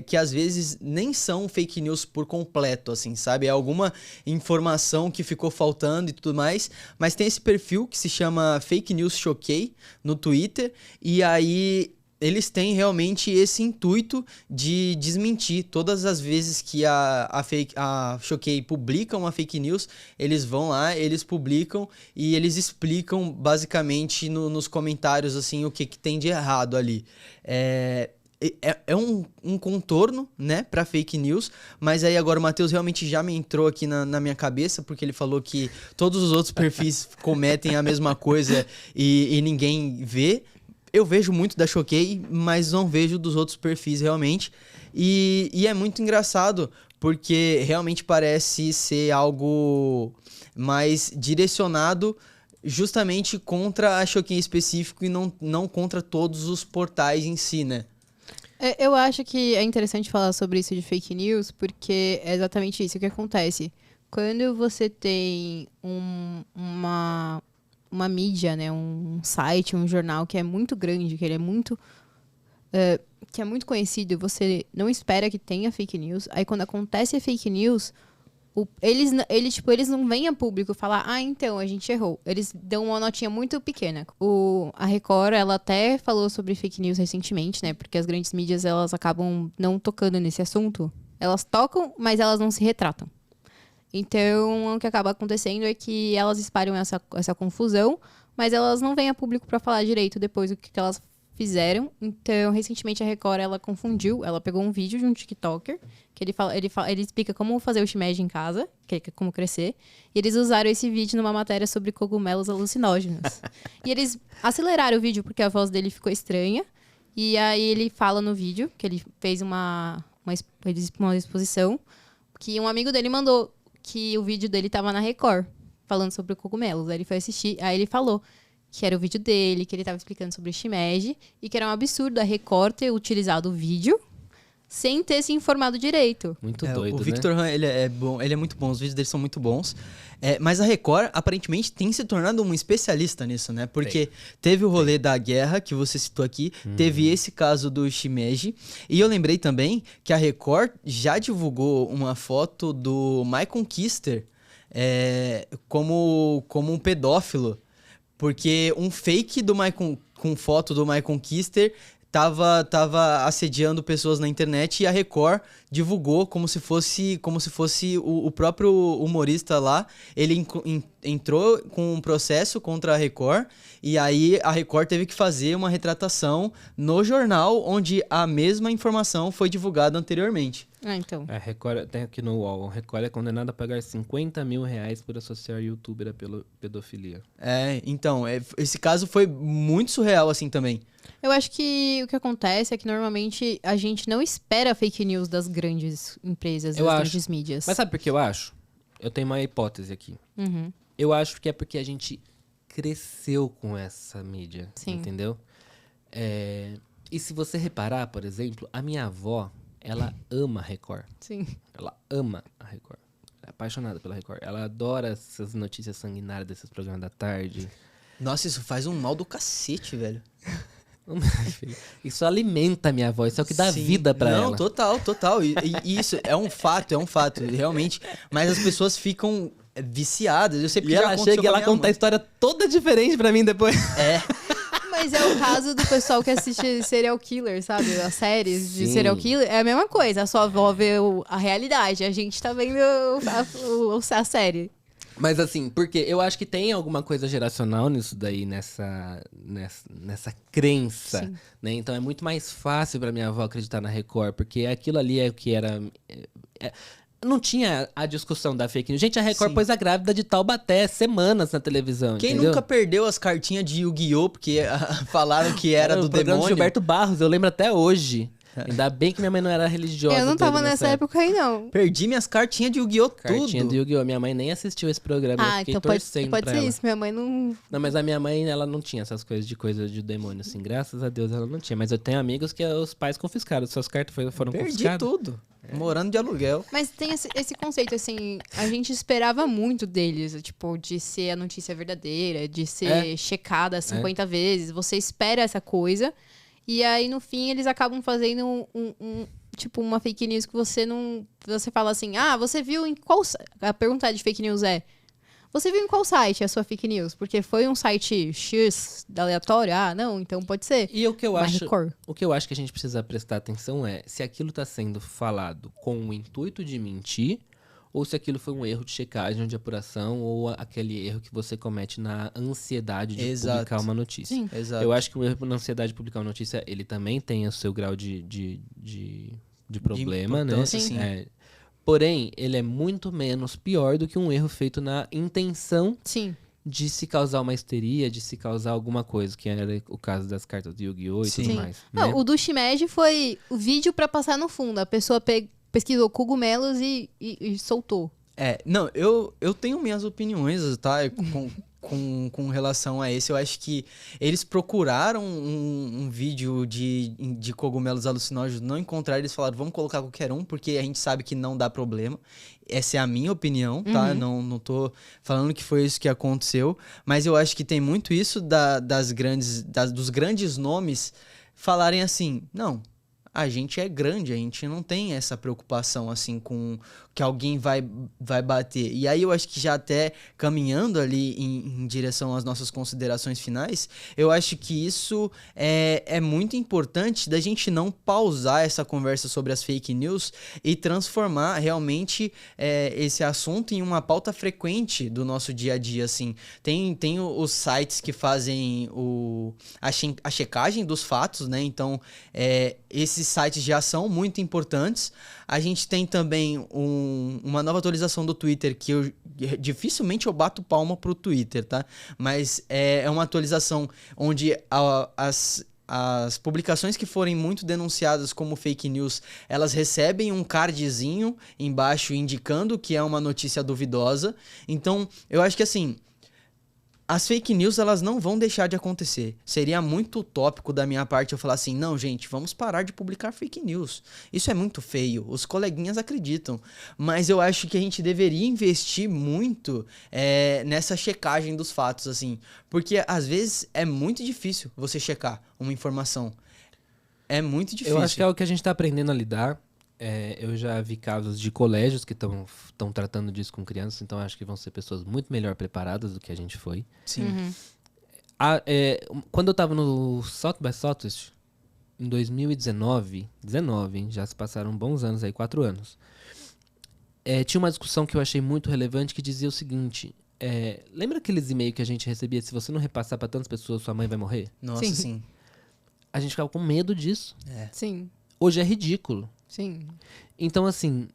que às vezes nem são fake news por completo, assim, sabe? É alguma informação que ficou faltando e tudo mais, mas tem esse perfil que se chama Fake News Choquei no Twitter, e aí eles têm realmente esse intuito de desmentir. Todas as vezes que a Choquei publica uma fake news, eles vão lá, eles publicam e eles explicam basicamente nos comentários assim, o que tem de errado ali. É um contorno, né, pra fake news, mas aí agora o Matheus realmente já me entrou aqui na minha cabeça, porque ele falou que todos os outros perfis cometem a mesma coisa e ninguém vê. Eu vejo muito da Choquei, mas não vejo dos outros perfis realmente. E é muito engraçado, porque realmente parece ser algo mais direcionado justamente contra a Choquei em específico e não contra todos os portais em si, né? Eu acho que é interessante falar sobre isso de fake news, porque é exatamente isso que acontece. Quando você tem uma mídia, né, um site, um jornal que é muito grande, que ele é muito que é muito conhecido, e você não espera que tenha fake news. Aí quando acontece a fake news, eles não vêm a público falar, então, a gente errou. Eles dão uma notinha muito pequena. A Record, ela até falou sobre fake news recentemente, né, porque as grandes mídias, elas acabam não tocando nesse assunto. Elas tocam, mas elas não se retratam. Então, o que acaba acontecendo é que elas espalham essa confusão, mas elas não vêm a público para falar direito depois do que elas fizeram. Então, recentemente a Record, ela confundiu, ela pegou um vídeo de um TikToker, que ele explica como fazer o shimeji em casa, como crescer, e eles usaram esse vídeo numa matéria sobre cogumelos alucinógenos. E eles aceleraram o vídeo porque a voz dele ficou estranha, e aí ele fala no vídeo, que ele fez uma exposição, que um amigo dele mandou que o vídeo dele tava na Record, falando sobre cogumelos. Aí ele foi assistir, aí ele falou que era o vídeo dele, que ele tava explicando sobre o shimeji, e que era um absurdo a Record ter utilizado o vídeo sem ter se informado direito. Muito doido, o Victor Han, ele é bom, ele é muito bom, os vídeos dele são muito bons. Mas a Record, aparentemente, tem se tornado um especialista nisso, né? Porque teve o rolê da guerra, que você citou aqui, teve esse caso do shimeji, e eu lembrei também que a Record já divulgou uma foto do Michael Kister como um pedófilo, porque um fake do Michael, com foto do Michael Kister tava assediando pessoas na internet, e a Record divulgou como se fosse o próprio humorista lá. Ele entrou com um processo contra a Record, e aí a Record teve que fazer uma retratação no jornal onde a mesma informação foi divulgada anteriormente. Então. A Record, tem aqui no UOL, a Record é condenada a pagar 50 mil reais por associar youtuber a pedofilia. Então, esse caso foi muito surreal assim também. Eu acho que o que acontece é que normalmente a gente não espera fake news das grandes empresas, das grandes mídias. Mas sabe por que eu acho? Eu tenho uma hipótese aqui. Uhum. Eu acho que é porque a gente cresceu com essa mídia, Sim. Entendeu? E se você reparar, por exemplo, a minha avó, ela ama a Record. Sim. Ela ama a Record. É apaixonada pela Record. Ela adora essas notícias sanguinárias desses programas da tarde. Nossa, isso faz um mal do cacete, velho. Isso alimenta a minha avó, isso é o que dá vida pra ela. Não, total. E isso é um fato, realmente. Mas as pessoas ficam viciadas. Eu sei porque e ela chega e ela conta a história toda diferente pra mim depois. Mas é o caso do pessoal que assiste serial killer, sabe? As séries de serial killer. É a mesma coisa. A sua avó vê a realidade. A gente tá vendo a série. Mas assim, porque eu acho que tem alguma coisa geracional nisso daí, nessa crença, né? Então é muito mais fácil pra minha avó acreditar na Record, porque aquilo ali é o que era... Não tinha a discussão da fake news. Gente, a Record pôs a grávida de Taubaté semanas na televisão, Quem entendeu? nunca perdeu as cartinhas de Yu-Gi-Oh! Porque falaram que era do demônio? Do Gilberto Barros, eu lembro até hoje. Ainda bem que minha mãe não era religiosa. Eu não tava nessa época aí, não. Perdi minhas cartinhas de Yu-Gi-Oh! Cartinha tudo. de Yu-Gi-Oh! Minha mãe nem assistiu esse programa. Eu fiquei então torcendo pode pra ser ela. isso. Minha mãe não... Não, mas a minha mãe, ela não tinha essas coisas de demônio, assim. Graças a Deus ela não tinha. Mas eu tenho amigos que os pais confiscaram. Suas cartas foram Perdi confiscadas. tudo. Morando de aluguel. Mas tem esse conceito, assim, a gente esperava muito deles, tipo, de ser a notícia verdadeira, de ser checada 50 vezes. Você espera essa coisa, e aí no fim eles acabam fazendo tipo, uma fake news que você não... Você fala assim, você viu em qual... A pergunta de fake news é, você viu em qual site a sua fake news? Porque foi um site X aleatório? Não, então pode ser. E o que eu uma acho, Record. o que eu acho que a gente precisa prestar atenção é se aquilo está sendo falado com o intuito de mentir ou se aquilo foi um erro de checagem ou de apuração ou aquele erro que você comete na ansiedade de publicar uma notícia. Sim. Exato. Eu acho que o erro na ansiedade de publicar uma notícia, ele também tem o seu grau de problema, né? importância, sim. Porém, ele é muito menos pior do que um erro feito na intenção Sim. de se causar uma histeria, de se causar alguma coisa, que era o caso das cartas do Yu-Gi-Oh! E tudo Sim. mais. Não, né? o do Shimeji foi o vídeo pra passar no fundo. A pessoa pesquisou cogumelos e soltou. Não, eu tenho minhas opiniões, tá? Com relação a esse. Eu acho que eles procuraram um vídeo de cogumelos alucinógenos, não encontraram, eles falaram, vamos colocar qualquer um, porque a gente sabe que não dá problema. Essa é a minha opinião, tá? Não tô falando que foi isso que aconteceu, mas eu acho que tem muito isso dos grandes nomes falarem assim, não, a gente é grande, a gente não tem essa preocupação assim com que alguém vai bater. E aí eu acho que já até caminhando ali em direção às nossas considerações finais, eu acho que isso é muito importante da gente não pausar essa conversa sobre as fake news e transformar realmente esse assunto em uma pauta frequente do nosso dia a dia, assim. Tem os sites que fazem a checagem dos fatos, né? Então, esses sites já são muito importantes. A gente tem também uma nova atualização do Twitter, que dificilmente eu bato palma pro Twitter, tá? Mas é uma atualização onde as publicações que forem muito denunciadas como fake news, elas recebem um cardzinho embaixo indicando que é uma notícia duvidosa. Então, eu acho que assim, as fake news, elas não vão deixar de acontecer. Seria muito utópico da minha parte eu falar assim, não, gente, vamos parar de publicar fake news. Isso é muito feio, os coleguinhas acreditam. Mas eu acho que a gente deveria investir muito nessa checagem dos fatos, assim. Porque, às vezes, é muito difícil você checar uma informação. É muito difícil. Eu acho que é o que a gente está aprendendo a lidar. Eu já vi casos de colégios que estão tratando disso com crianças, então acho que vão ser pessoas muito melhor preparadas do que a gente foi. Sim. Quando eu estava no South by Southwest, em 2019, hein, já se passaram bons anos aí, 4 anos, tinha uma discussão que eu achei muito relevante que dizia o seguinte, lembra aqueles e-mails que a gente recebia, se você não repassar para tantas pessoas, sua mãe vai morrer? Nossa, sim. A gente ficava com medo disso. Sim. Hoje é ridículo. Sim. Então, assim,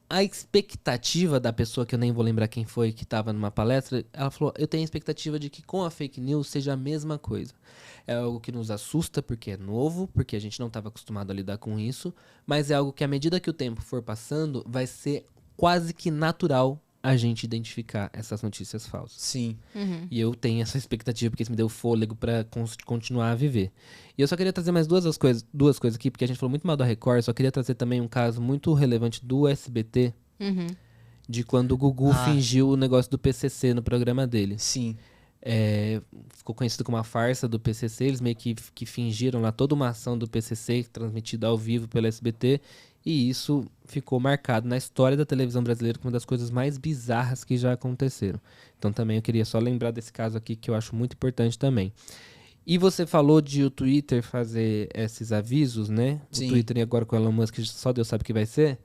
a expectativa da pessoa, que eu nem vou lembrar quem foi, que estava numa palestra, ela falou, eu tenho a expectativa de que com a fake news seja a mesma coisa. É algo que nos assusta porque é novo, porque a gente não estava acostumado a lidar com isso, mas é algo que à medida que o tempo for passando, vai ser quase que natural a gente identificar essas notícias falsas. Sim. E eu tenho essa expectativa, porque isso me deu fôlego pra continuar a viver. E eu só queria trazer mais duas coisas aqui, porque a gente falou muito mal da Record, só queria trazer também um caso muito relevante do SBT, de quando o Gugu fingiu o negócio do PCC no programa dele. Sim. Ficou conhecido como a farsa do PCC, eles meio que fingiram lá toda uma ação do PCC transmitida ao vivo pelo SBT, e isso ficou marcado na história da televisão brasileira como uma das coisas mais bizarras que já aconteceram. Então também eu queria só lembrar desse caso aqui, que eu acho muito importante também. E você falou de o Twitter fazer esses avisos, né? Sim. O Twitter agora com o Elon Musk, só Deus sabe o que vai ser.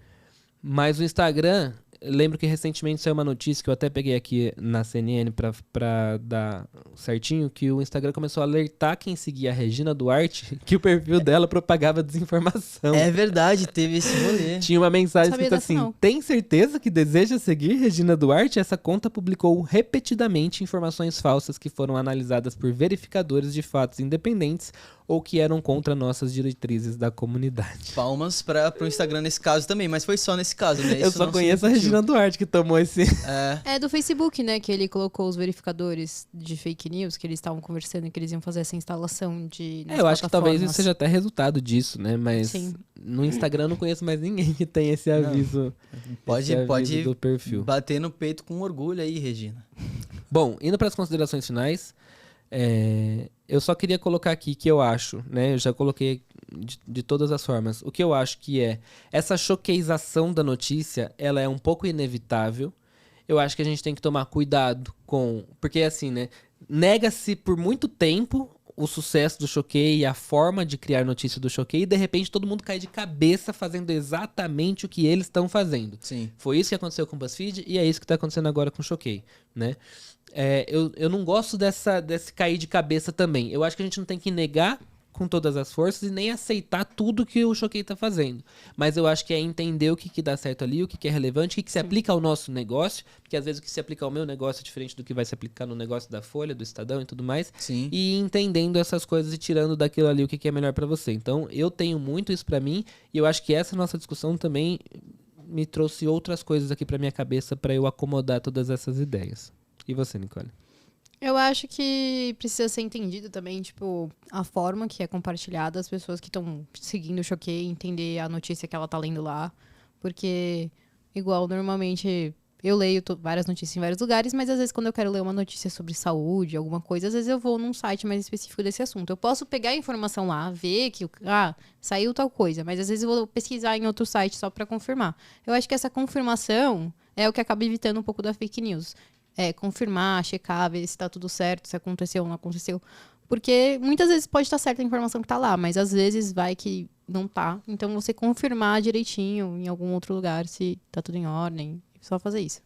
Mas o Instagram, lembro que recentemente saiu uma notícia que eu até peguei aqui na CNN pra dar certinho, que o Instagram começou a alertar quem seguia a Regina Duarte que o perfil dela propagava desinformação. É verdade, teve esse rolê. Tinha uma mensagem Sabia escrita dessa, assim, não. tem certeza que deseja seguir Regina Duarte? Essa conta publicou repetidamente informações falsas que foram analisadas por verificadores de fatos independentes, ou que eram contra nossas diretrizes da comunidade. Palmas pro Instagram nesse caso também, mas foi só nesse caso, né? Eu Isso só não conheço a se repetiu. Regina Duarte que tomou esse... É do Facebook, né? Que ele colocou os verificadores de fake news, que eles estavam conversando e que eles iam fazer essa instalação nas eu acho que talvez isso plataformas. seja até resultado disso, né? Mas Sim. no Instagram eu não conheço mais ninguém que tem esse aviso, esse aviso Pode do perfil. bater no peito com orgulho aí, Regina. Bom, indo para as considerações finais, eu só queria colocar aqui que eu acho, né? Eu já coloquei de todas as formas. O que eu acho que essa choqueização da notícia, ela é um pouco inevitável. Eu acho que a gente tem que tomar cuidado com... Porque assim, né? Nega-se por muito tempo o sucesso do Choquei e a forma de criar notícia do Choquei e de repente todo mundo cai de cabeça fazendo exatamente o que eles estão fazendo. Sim. Foi isso que aconteceu com o BuzzFeed e é isso que está acontecendo agora com o Choquei, né? Eu não gosto desse cair de cabeça também. Eu acho que a gente não tem que negar com todas as forças e nem aceitar tudo que o Choquei tá fazendo. Mas eu acho que é entender o que dá certo ali, o que é relevante, o que se aplica ao nosso negócio, porque às vezes o que se aplica ao meu negócio é diferente do que vai se aplicar no negócio da Folha, do Estadão e tudo mais. Sim. E entendendo essas coisas e tirando daquilo ali o que é melhor pra você. Então, eu tenho muito isso pra mim e eu acho que essa nossa discussão também me trouxe outras coisas aqui pra minha cabeça pra eu acomodar todas essas ideias. E você, Nicole? Eu acho que precisa ser entendido também, tipo, a forma que é compartilhada, as pessoas que estão seguindo o Choquei, entender a notícia que ela tá lendo lá. Porque, igual, normalmente eu leio várias notícias em vários lugares, mas às vezes quando eu quero ler uma notícia sobre saúde, alguma coisa, às vezes eu vou num site mais específico desse assunto. Eu posso pegar a informação lá, ver que, saiu tal coisa, mas às vezes eu vou pesquisar em outro site só pra confirmar. Eu acho que essa confirmação é o que acaba evitando um pouco da fake news. Confirmar, checar, ver se tá tudo certo, se aconteceu ou não aconteceu. Porque muitas vezes pode estar certa a informação que tá lá, mas às vezes vai que não tá. Então você confirmar direitinho em algum outro lugar se tá tudo em ordem. Só fazer isso.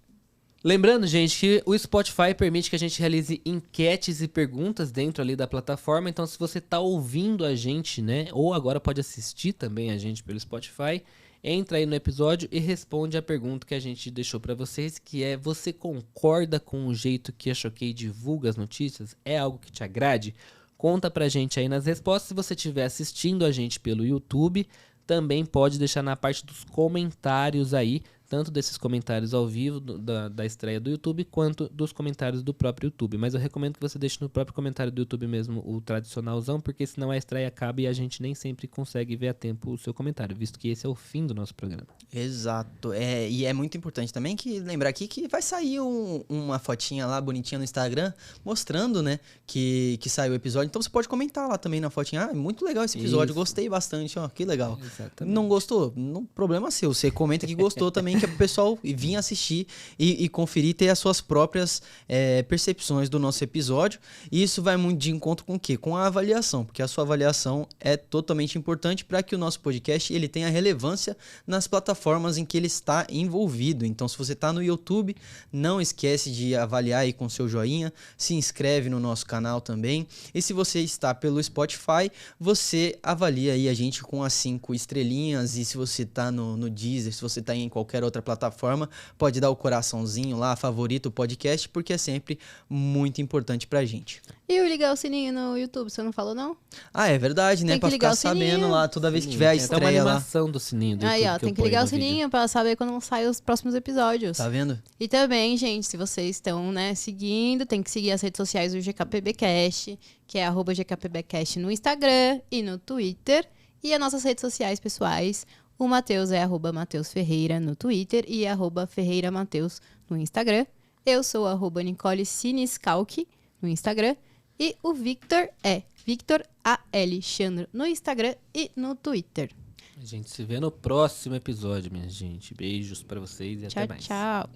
Lembrando, gente, que o Spotify permite que a gente realize enquetes e perguntas dentro ali da plataforma. Então, se você tá ouvindo a gente, né, ou agora pode assistir também a gente pelo Spotify, entra aí no episódio e responde a pergunta que a gente deixou pra vocês, que é: você concorda com o jeito que a Choquei divulga as notícias? É algo que te agrade? Conta pra gente aí nas respostas. Se você estiver assistindo a gente pelo YouTube, também pode deixar na parte dos comentários aí, tanto desses comentários ao vivo da estreia do YouTube, quanto dos comentários do próprio YouTube. Mas eu recomendo que você deixe no próprio comentário do YouTube mesmo o tradicionalzão, porque senão a estreia acaba e a gente nem sempre consegue ver a tempo o seu comentário, visto que esse é o fim do nosso programa. Exato. E é muito importante também que lembrar aqui que vai sair uma fotinha lá bonitinha no Instagram mostrando, né, que saiu o episódio. Então você pode comentar lá também na fotinha. É muito legal esse episódio, Isso. gostei bastante, ó, que legal. Exatamente. Não gostou? Não, problema seu. Você comenta que gostou também, que é pro pessoal vir assistir e conferir, ter as suas próprias percepções do nosso episódio. E isso vai muito de encontro com o quê? Com a avaliação, porque a sua avaliação é totalmente importante para que o nosso podcast ele tenha relevância nas plataformas em que ele está envolvido. Então, se você está no YouTube, não esquece de avaliar aí com seu joinha, se inscreve no nosso canal também. E se você está pelo Spotify, você avalia aí a gente com as 5 estrelinhas. E se você está no Deezer, se você está em qualquer outra plataforma, pode dar o coraçãozinho lá, favorita o podcast, porque é sempre muito importante pra gente. E ligar o sininho no YouTube, você não falou não? É verdade, né? Tem que Pra ligar ficar o sininho. sabendo lá toda vez que tiver a Tem até uma estreia lá. animação do sininho do Aí, YouTube ó, que tem eu que ponho ligar o no vídeo. sininho pra saber quando saem os próximos episódios. Tá vendo? E também, gente, se vocês estão, né, seguindo, tem que seguir as redes sociais do GKPBcast, que é @GKPBcast no Instagram e no Twitter. E as nossas redes sociais pessoais, o Matheus é @Matheus Ferreira no Twitter e @Ferreira Matheus no Instagram. Eu sou @Nicole Siniscalchi no Instagram. E o Victor é Victor Alexandre no Instagram e no Twitter. A gente se vê no próximo episódio, minha gente. Beijos pra vocês e Tchau, até mais. tchau.